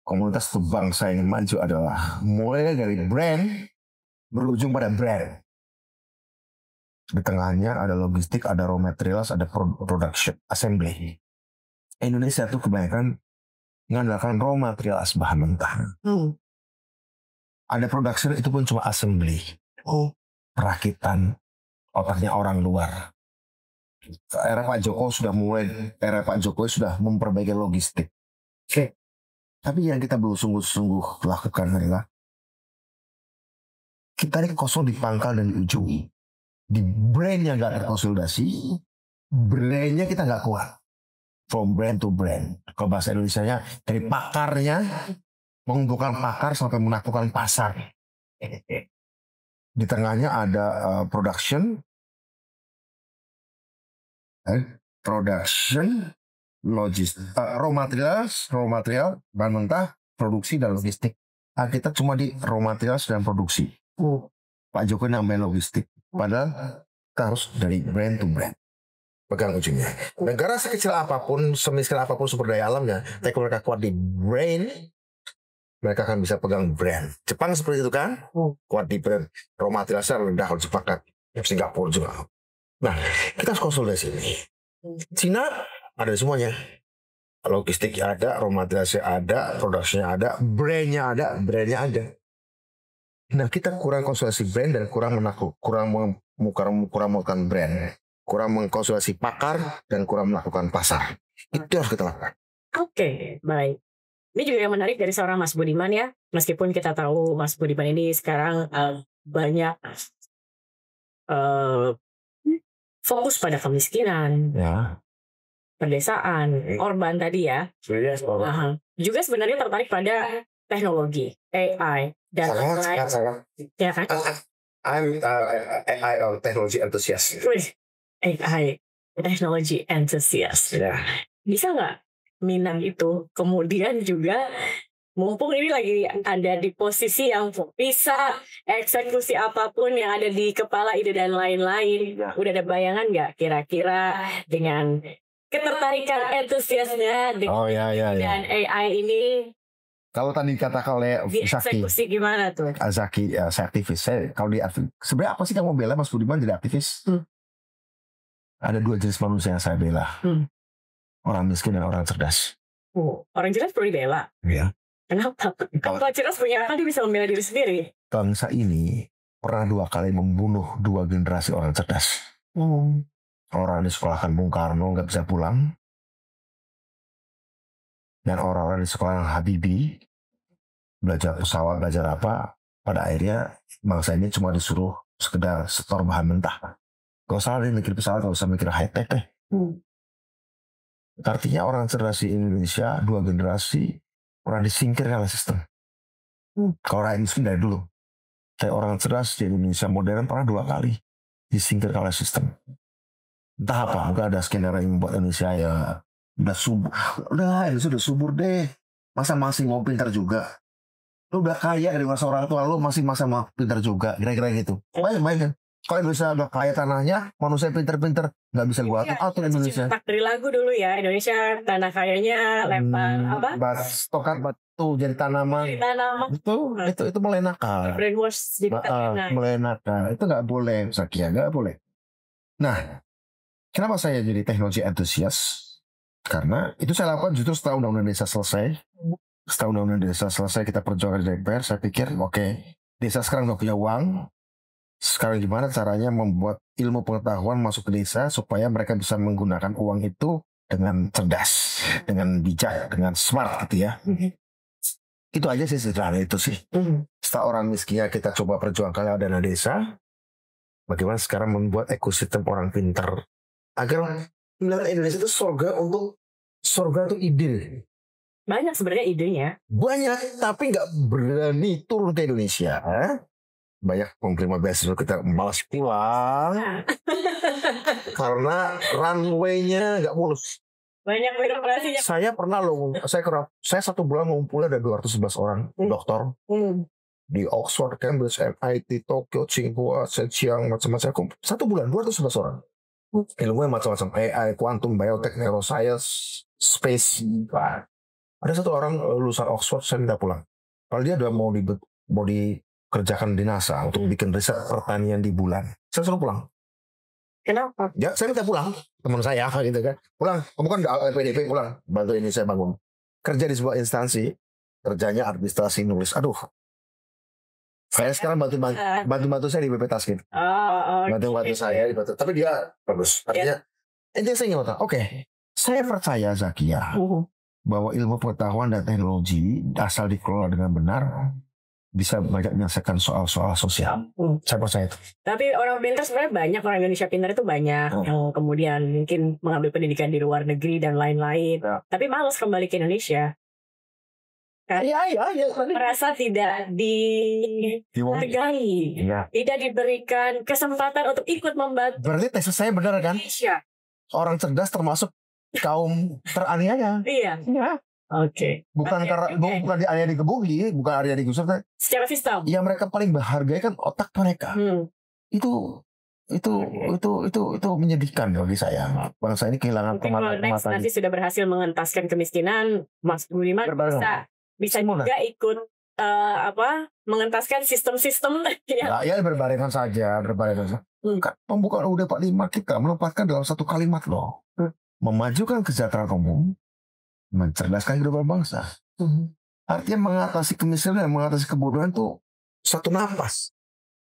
Speaker 1: Komunitas atau bangsa yang maju adalah mulai dari brand berujung pada brand. Di tengahnya ada logistik, ada raw materials, ada production, assembly. Indonesia tuh kebanyakan mengandalkan raw materials bahan mentah. Ada production itu pun cuma assembly. Perakitan otaknya orang luar. Era Pak Jokowi sudah memperbaiki logistik. Tapi yang kita belum sungguh-sungguh lakukan adalah kita ini kosong di pangkal dan di ujung. Di brandnya nggak terkonsolidasi, brandnya kita nggak kuat. From brand to brand. Kalau bahasa Indonesianya dari pakarnya mengumpulkan pakar sampai menaklukkan pasar. Di tengahnya ada production, raw material, bahan mentah, produksi dan logistik. Nah, kita cuma di raw material dan produksi. Pak Jokowi nambahin logistik. Padahal kita harus dari brand to brand. Pegang ujungnya. Negara sekecil apapun, semiskin apapun sumber daya alamnya, tapi kalau mereka kuat di brain, mereka akan bisa pegang brand. Jepang seperti itu kan? Kuat di brand. Raw materialnya rendah, harus sepakat. Singapura juga. Nah, kita harus konsolidasi ini. Cina ada semuanya. Logistiknya ada, raw materialnya ada, produksinya ada, brandnya ada. Nah, kita kurang konsolidasi brand dan kurang melakukan brand. Kurang mengkonsolidasi pakar dan kurang melakukan pasar. Itu harus kita lakukan.
Speaker 2: Oke, baik. Ini juga yang menarik dari seorang Mas Budiman ya. Meskipun kita tahu Mas Budiman ini sekarang banyak fokus pada kemiskinan, pedesaan, Orban tadi ya. Juga sebenarnya tertarik pada teknologi, AI dan
Speaker 1: sangat.
Speaker 2: Ya kan?
Speaker 1: I'm AI or technology enthusiast.
Speaker 2: AI, technology enthusiast. Bisa nggak minat itu kemudian juga mumpung ini lagi ada di posisi yang bisa eksekusi apapun yang ada di kepala ide dan lain-lain. Udah ada bayangan nggak kira-kira dengan ketertarikan entusiasnya dan AI ini?
Speaker 1: Kalau tadi katakan oleh Zaki,
Speaker 2: eksekusi gimana tuh?
Speaker 1: Zaki, saya aktivis. Sebenarnya apa sih kamu bela Mas Budiman jadi aktivis? Ada 2 jenis manusia yang saya bela. Orang miskin dan orang cerdas.
Speaker 2: Orang cerdas perlu dibela.
Speaker 1: Iya.
Speaker 2: Kenapa? Kalau cerdas punya akal dia bisa membela diri sendiri.
Speaker 1: Bangsa ini pernah 2 kali membunuh 2 generasi orang cerdas. Orang disekolahkan Bung Karno nggak bisa pulang. Dan orang-orang di sekolah Habibie belajar pesawat, belajar apa, pada akhirnya bangsa ini cuma disuruh sekedar setor bahan mentah. Gak usah mikir pesawat, gak usah mikir high-tech deh. Artinya orang cerdas di Indonesia 2 generasi orang disingkirkan oleh sistem. Kalau rakyat miskin dari dulu. Tapi orang cerdas di Indonesia modern pernah 2 kali disingkirkan oleh sistem. Entah apa, mungkin ada skenario yang membuat Indonesia ya udah subur deh. Masa masih mau pintar juga? Lu udah kaya dari masa orang tua lu masih masa mau pintar juga, kira-kira gitu. Baik. Kalau Indonesia udah kaya tanahnya, manusia pintar-pintar, nggak bisa gua atur Indonesia.
Speaker 2: Tak dari lagu dulu ya, Indonesia tanah kayanya lempar apa?
Speaker 1: Stokat batu jadi tanaman. Itu mulai nakal.
Speaker 2: Brainwash jadi
Speaker 1: mulai nakal. Itu nggak boleh, Sakia, nggak boleh. Nah, kenapa saya jadi teknologi entusias? Karena itu saya lakukan justru setelah Undang-Undang Desa selesai. Setelah Undang-Undang Desa selesai kita perjuangkan di DPR, saya pikir oke, desa sekarang udah punya uang. Sekarang gimana caranya membuat ilmu pengetahuan masuk ke desa supaya mereka bisa menggunakan uang itu dengan cerdas, dengan bijak, dengan smart gitu ya. Itu aja sih sederhana itu sih. Setelah orang miskinnya kita coba perjuangkan dana desa, bagaimana sekarang membuat ekosistem orang pintar agar melihat Indonesia itu surga itu ide.
Speaker 2: Banyak sebenarnya idenya.
Speaker 1: Banyak, tapi nggak berani turun ke Indonesia. Banyak penerima beasiswa kita malas pulang karena runway-nya nggak mulus.
Speaker 2: Banyak birokrasinya.
Speaker 1: Saya pernah loh, saya 1 bulan ngumpulnya ada 211 orang dokter di Oxford, Cambridge, MIT, Tokyo, Tsinghua, Zhejiang, macam-macam. 1 bulan 211 orang. Ilmunya macam-macam, AI, quantum, biotech, neuroscience, space. Ada 1 orang lulusan Oxford, saya minta pulang. Kalau dia udah mau dikerjakan di NASA untuk bikin riset pertanian di bulan, saya suruh pulang.
Speaker 2: Kenapa?
Speaker 1: Ya, saya minta pulang, teman saya gitu kan. Pulang, kamu kan PDP, pulang. Bantu ini saya bangun. Kerja di sebuah instansi, kerjanya administrasi nulis. Aduh. Saya sekarang bantu saya di BP Taskin. Bantu saya dibantu. Tapi dia bagus. Artinya, intinya saya ingin ngomong, oke, saya percaya Zakia bahwa ilmu pengetahuan dan teknologi asal dikelola dengan benar bisa banyak menyelesaikan soal-soal sosial. Saya percaya itu.
Speaker 2: Tapi orang pintar sebenarnya banyak, orang Indonesia pintar itu banyak yang kemudian mungkin mengambil pendidikan di luar negeri dan lain-lain. Tapi malas kembali ke Indonesia. Kan?
Speaker 1: Iya.
Speaker 2: Merasa tidak dihargai, tidak diberikan kesempatan untuk ikut membantu.
Speaker 1: Berarti tesis saya benar kan?
Speaker 2: Indonesia.
Speaker 1: Orang cerdas termasuk kaum teraniaya.
Speaker 2: Iya. Oke.
Speaker 1: Bukan dianiaya dikebuki, bukan area digusur.
Speaker 2: Secara sistem.
Speaker 1: Yang mereka paling menghargai kan otak mereka. Itu menyedihkan bagi saya. Bangsa ini kehilangan
Speaker 2: kemampuan. Nanti sudah berhasil mengentaskan kemiskinan, Mas Budiman bisa juga ikut mengentaskan sistem-sistem.
Speaker 1: Ya berbarengan saja. Pembukaan UUD 45 kita melepaskan dalam 1 kalimat loh. Memajukan kesejahteraan umum, mencerdaskan kehidupan bangsa. Artinya mengatasi kemiskinan dan mengatasi kebodohan itu 1 napas.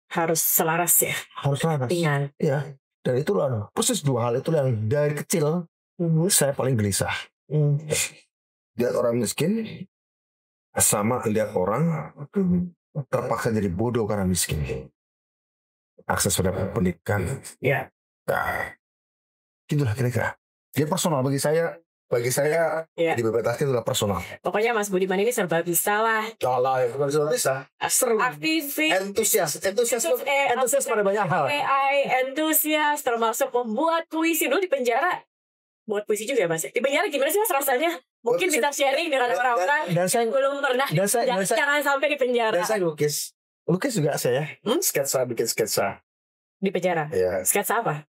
Speaker 2: Harus selaras ya.
Speaker 1: Harus selaras. Ya. Dan itulah persis 2 hal itu yang dari kecil saya paling gelisah. Lihat orang miskin sama lihat orang terpaksa jadi bodoh karena miskin. Akses pada pendidikan.
Speaker 2: Ya.
Speaker 1: Nah, itulah kira-kira. Dia personal bagi saya di BP Taskin itulah personal.
Speaker 2: Pokoknya Mas Budiman ini serba bisa lah.
Speaker 1: Kalau ya bukan serba bisa. Seru.
Speaker 2: Aktivis.
Speaker 1: Entusias pada banyak hal.
Speaker 2: AI, entusias, termasuk membuat puisi. Dulu di penjara buat puisi juga ya Mas. Di penjara gimana sih Mas rasanya? Mungkin bisa sharing dengan orang-orang yang belum pernah. Jangan sampai di penjara.
Speaker 1: Dan saya lukis juga saya. Bikin sketsa.
Speaker 2: Di penjara?
Speaker 1: Iya.
Speaker 2: Sketsa apa?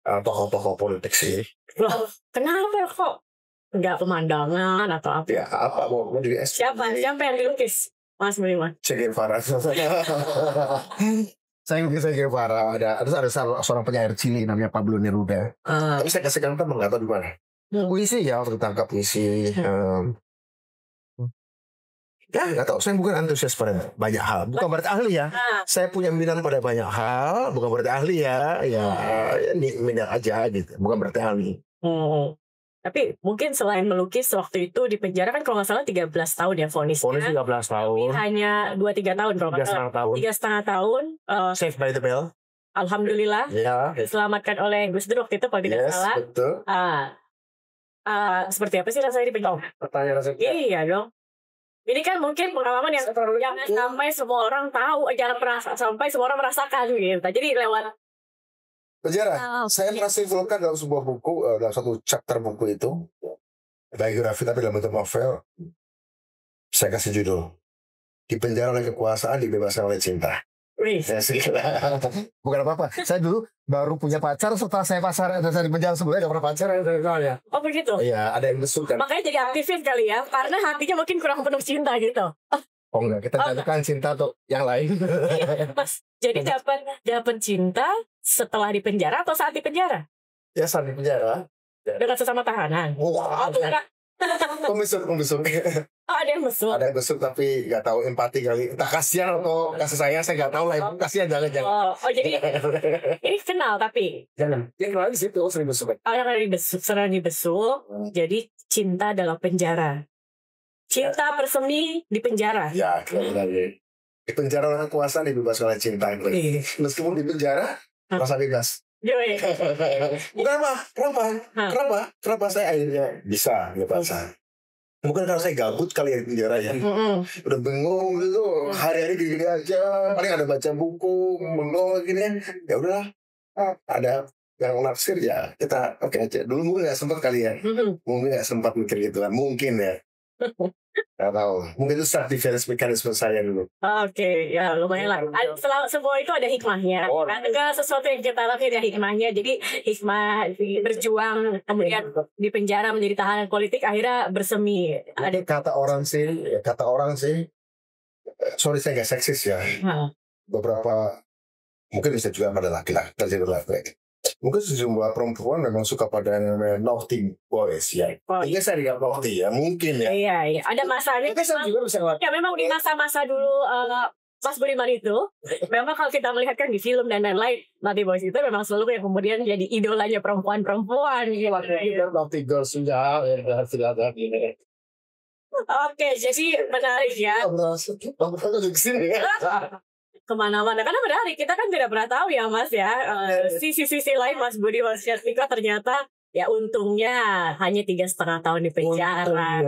Speaker 1: Tokoh-tokoh politik sih.
Speaker 2: Loh, kenapa kok? Enggak pemandangan atau apa?
Speaker 1: Ya apa mau jadi
Speaker 2: Siapa yang dilukis? Mas Budiman.
Speaker 1: Che Guevara. Saya lukis Che Guevara. Ada seorang penyair Chili namanya Pablo Neruda. Tapi saya kasih gambar nggak tahu di mana. Puisi ya, tertangkap puisi. Ya nggak tahu. Saya bukan antusias pada banyak hal. Bukan berarti ahli ya. Saya punya minat pada banyak hal. Bukan berarti ahli ya. Ya minat aja gitu. Bukan berarti ahli.
Speaker 2: Tapi mungkin selain melukis waktu itu di penjara kan kalau nggak salah 13 tahun ya vonisnya.
Speaker 1: Vonis 13 tahun.
Speaker 2: Hanya 2-3 tahun kalau nggak salah. 3,5 tahun.
Speaker 1: Saved by the bell.
Speaker 2: Alhamdulillah.
Speaker 1: Ya.
Speaker 2: Diselamatkan oleh Gus Dur waktu itu kalau tidak salah.
Speaker 1: Betul.
Speaker 2: Seperti apa sih rasanya di penjara?
Speaker 1: Pertanyaan rasanya.
Speaker 2: Iya dong. Ini kan mungkin pengalaman yang jangan sampai semua orang tahu, jangan sampai semua orang merasakan gitu. Jadi lewat
Speaker 1: penjara. Saya merasa influenkan dalam sebuah buku, dalam satu chapter buku itu, biografi tapi dalam bentuk novel. Saya kasih judul, Di Penjara oleh Kekuasaan, Dibebaskan oleh Cinta. Bukan apa-apa. Saya dulu baru punya pacar setelah saya di penjara sebelumnya gak pernah pacaran.
Speaker 2: Oh begitu?
Speaker 1: Iya, ada yang besuk kan.
Speaker 2: Makanya jadi aktivis kali ya, karena hatinya mungkin kurang penuh cinta gitu.
Speaker 1: Oh enggak, kita jatuhkan cinta untuk yang lain.
Speaker 2: Mas, jadi dapat cinta setelah di penjara atau saat di penjara?
Speaker 1: Ya saat di penjara.
Speaker 2: Dengan sesama tahanan.
Speaker 1: Wah, Pembesuk.
Speaker 2: Oh, ada yang besuk.
Speaker 1: Ada yang besuk tapi nggak tahu empati kali. Entah kasihan atau kasih sayang, saya nggak tahu lah. Kasihan jangan.
Speaker 2: Oh, jadi ini kenal tapi.
Speaker 1: Jangan. Dia kenal di situ sering besuk.
Speaker 2: Sering dibesuk. Jadi cinta dalam penjara. Cinta bersemi di penjara.
Speaker 1: Ya, kira-kira. Di penjara oleh kekuasaan dibebaskan oleh cinta. Meskipun di penjara rasa bebas.
Speaker 2: Joy.
Speaker 1: Bukan apa? Kenapa saya akhirnya bisa ngebaca? Mungkin karena saya gabut kali ya di penjara ya. Udah bengong gitu, hari-hari gini aja. Paling ada baca buku, bengong gini. Ya udahlah, ada yang naksir ya kita oke aja. Dulu mungkin nggak sempat kali ya. Mungkin nggak sempat mikir gitu kan. Mungkin ya. Nggak tahu. Mungkin itu start defense mekanisme saya dulu.
Speaker 2: Oke, ya lumayan lah. Semua itu ada hikmahnya. Enggak sesuatu yang kita lakukan ada hikmahnya. Jadi hikmah berjuang kemudian di penjara menjadi tahanan politik akhirnya bersemi.
Speaker 1: Ada kata orang sih. Sorry saya nggak seksis ya. Beberapa mungkin bisa juga pada laki-laki terjadi laki-laki. Mungkin sejumlah perempuan memang suka pada yang namanya naughty boys ya. Mungkin saya tidak naughty ya, mungkin ya.
Speaker 2: Iya. Ada masanya.
Speaker 1: Mungkin saya juga bisa
Speaker 2: ya memang di masa-masa dulu Mas Budiman itu, memang kalau kita melihat kan di film dan lain-lain, naughty boys itu memang selalu yang kemudian jadi idolanya perempuan-perempuan.
Speaker 1: Naughty girls sudah ada ini.
Speaker 2: Oke, jadi menarik ya. Kemana-mana karena menarik, kita kan tidak pernah tahu ya Mas ya, sisi-sisi lain Mas Budi Wasetrika ternyata ya untungnya hanya 3,5 tahun di penjara.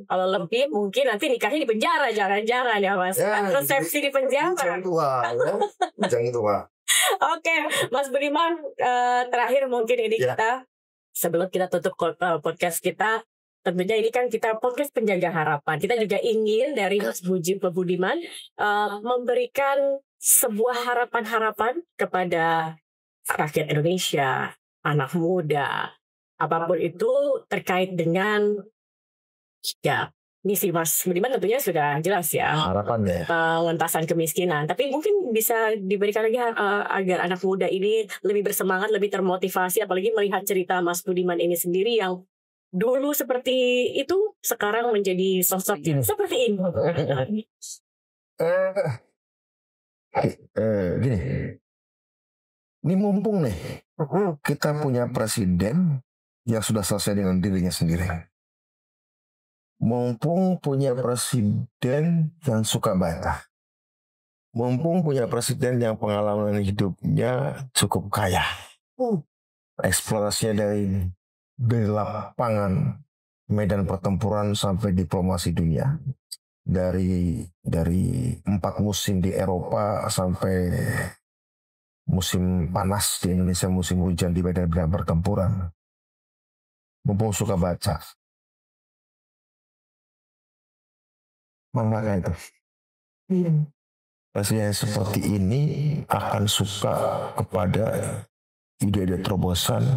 Speaker 2: Kalau lebih mungkin nanti nikahnya di penjara, jangan-jangan ya Mas. Resepsi di penjara.
Speaker 1: Jangan tua.
Speaker 2: Oke, Mas Budiman, terakhir mungkin ini kita sebelum kita tutup podcast kita. Tentunya ini kan kita podcast Penjaga Harapan. Kita juga ingin dari Mas Budiman memberikan sebuah harapan-harapan kepada rakyat Indonesia, anak muda, apapun itu terkait dengan ya misi Mas Budiman tentunya sudah jelas ya.
Speaker 1: Harapannya.
Speaker 2: Pengentasan kemiskinan. Tapi mungkin bisa diberikan lagi agar anak muda ini lebih bersemangat, lebih termotivasi, apalagi melihat cerita Mas Budiman ini sendiri yang dulu seperti itu, sekarang menjadi sosok seperti ini.
Speaker 1: Gini, ini mumpung nih kita punya presiden yang sudah selesai dengan dirinya sendiri. Mumpung punya presiden yang suka baca. Mumpung punya presiden yang pengalaman hidupnya cukup kaya. Eksplorasinya dari lapangan medan pertempuran sampai diplomasi dunia, dari 4 musim di Eropa sampai musim panas di Indonesia, musim hujan di medan pertempuran. Mumpung suka baca, makanya itu presiden seperti ini akan suka kepada ide-ide terobosan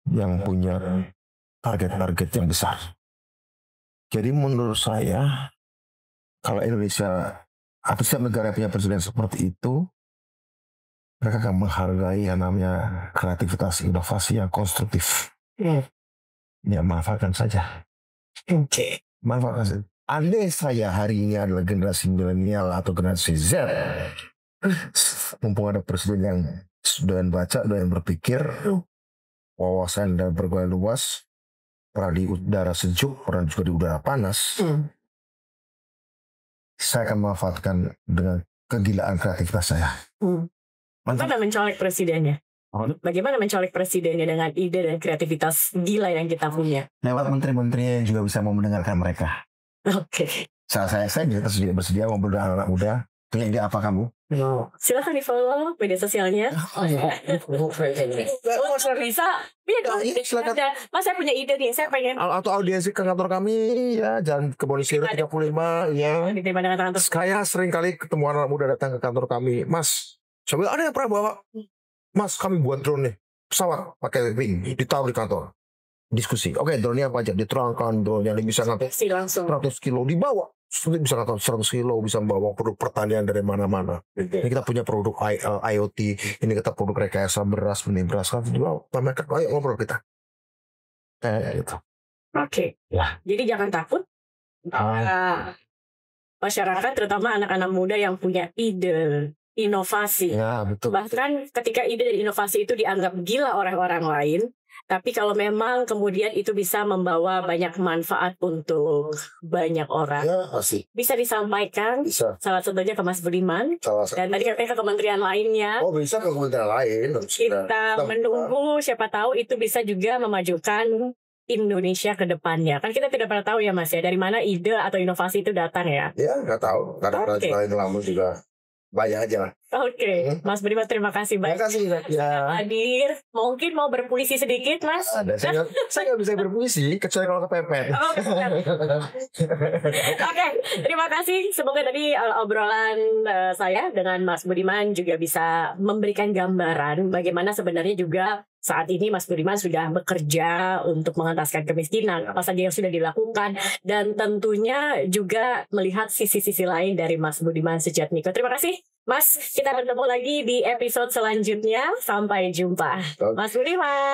Speaker 1: yang punya target-target yang besar. Jadi menurut saya, kalau Indonesia atau setiap negara punya presiden seperti itu, mereka akan menghargai yang namanya kreativitas inovasi yang konstruktif. Ya, manfaatkan saja. Manfaatkan saja. Andai saya hari ini adalah generasi milenial atau generasi Z, mumpung ada presiden yang doyan baca, doyan berpikir, wawasan dan bergaya luas, pernah di udara sejuk, pernah juga di udara panas, saya akan memanfaatkan dengan kegilaan kreativitas saya.
Speaker 2: Bagaimana mencolek presidennya? Bagaimana mencolek presidennya dengan ide dan kreativitas gila yang kita punya?
Speaker 1: Lewat menteri-menterinya yang juga bisa mau mendengarkan mereka.
Speaker 2: Oke.
Speaker 1: Saya juga bersedia ngobrol dengan anak muda. Punya ide apa kamu?
Speaker 2: Silakan di follow media sosialnya. Mas bisa? Iya dong.
Speaker 1: Silakan.
Speaker 2: Mas saya punya ide nih. Saya pengen.
Speaker 1: Atau audiensi ke kantor kami ya, Jalan Kebonisiro 35 ya.
Speaker 2: Diterima dengan tangan terus.
Speaker 1: Saya sering kali ketemu anak muda datang ke kantor kami. Mas, coba ada yang pernah bawa? Mas, kami buat drone nih. Pesawat pakai wing ditaruh di kantor. Diskusi. Oke, drone-nya apa aja? Diterangkan drone yang bisa ngangkut 100 kilo dibawa. Bisa ngangkut 100 kilo, bisa membawa produk pertanian dari mana-mana. Ini kita punya produk IoT, ini kita produk rekayasa beras, benih beras kan dibawa. Mereka, ayo ngobrol kita. Kayak gitu.
Speaker 2: Oke. Jadi jangan takut. Masyarakat, terutama anak-anak muda yang punya ide, inovasi.
Speaker 1: Ya, betul.
Speaker 2: Bahkan ketika ide dan inovasi itu dianggap gila oleh orang lain, Tapi kalau memang kemudian itu bisa membawa banyak manfaat untuk banyak orang,
Speaker 1: Ya pasti
Speaker 2: bisa disampaikan
Speaker 1: bisa.
Speaker 2: salah satunya ke Mas Budiman.
Speaker 1: Salah satu.
Speaker 2: Dan tadi katanya ke kementerian lainnya.
Speaker 1: Oh bisa ke kementerian lain.
Speaker 2: Kita menunggu, siapa tahu itu bisa juga memajukan Indonesia ke depannya. Kan kita tidak pernah tahu ya Mas ya, dari mana ide atau inovasi itu datang ya.
Speaker 1: Ya nggak tahu. Karena
Speaker 2: Oke.
Speaker 1: lain lama juga banyak aja lah.
Speaker 2: Oke, Mas Budiman terima kasih
Speaker 1: Terima
Speaker 2: banyak
Speaker 1: kasih ya.
Speaker 2: hadir. Mungkin mau berpuisi sedikit Mas?
Speaker 1: Ada, saya nggak bisa berpuisi kecuali kalau kepepet.
Speaker 2: Oh, benar. Oke, terima kasih. Semoga tadi obrolan saya dengan Mas Budiman juga bisa memberikan gambaran bagaimana sebenarnya juga saat ini Mas Budiman sudah bekerja untuk mengentaskan kemiskinan, apa saja yang sudah dilakukan, dan tentunya juga melihat sisi-sisi lain dari Mas Budiman Sujatmiko. Terima kasih Mas, kita bertemu lagi di episode selanjutnya. Sampai jumpa Mas Budiman.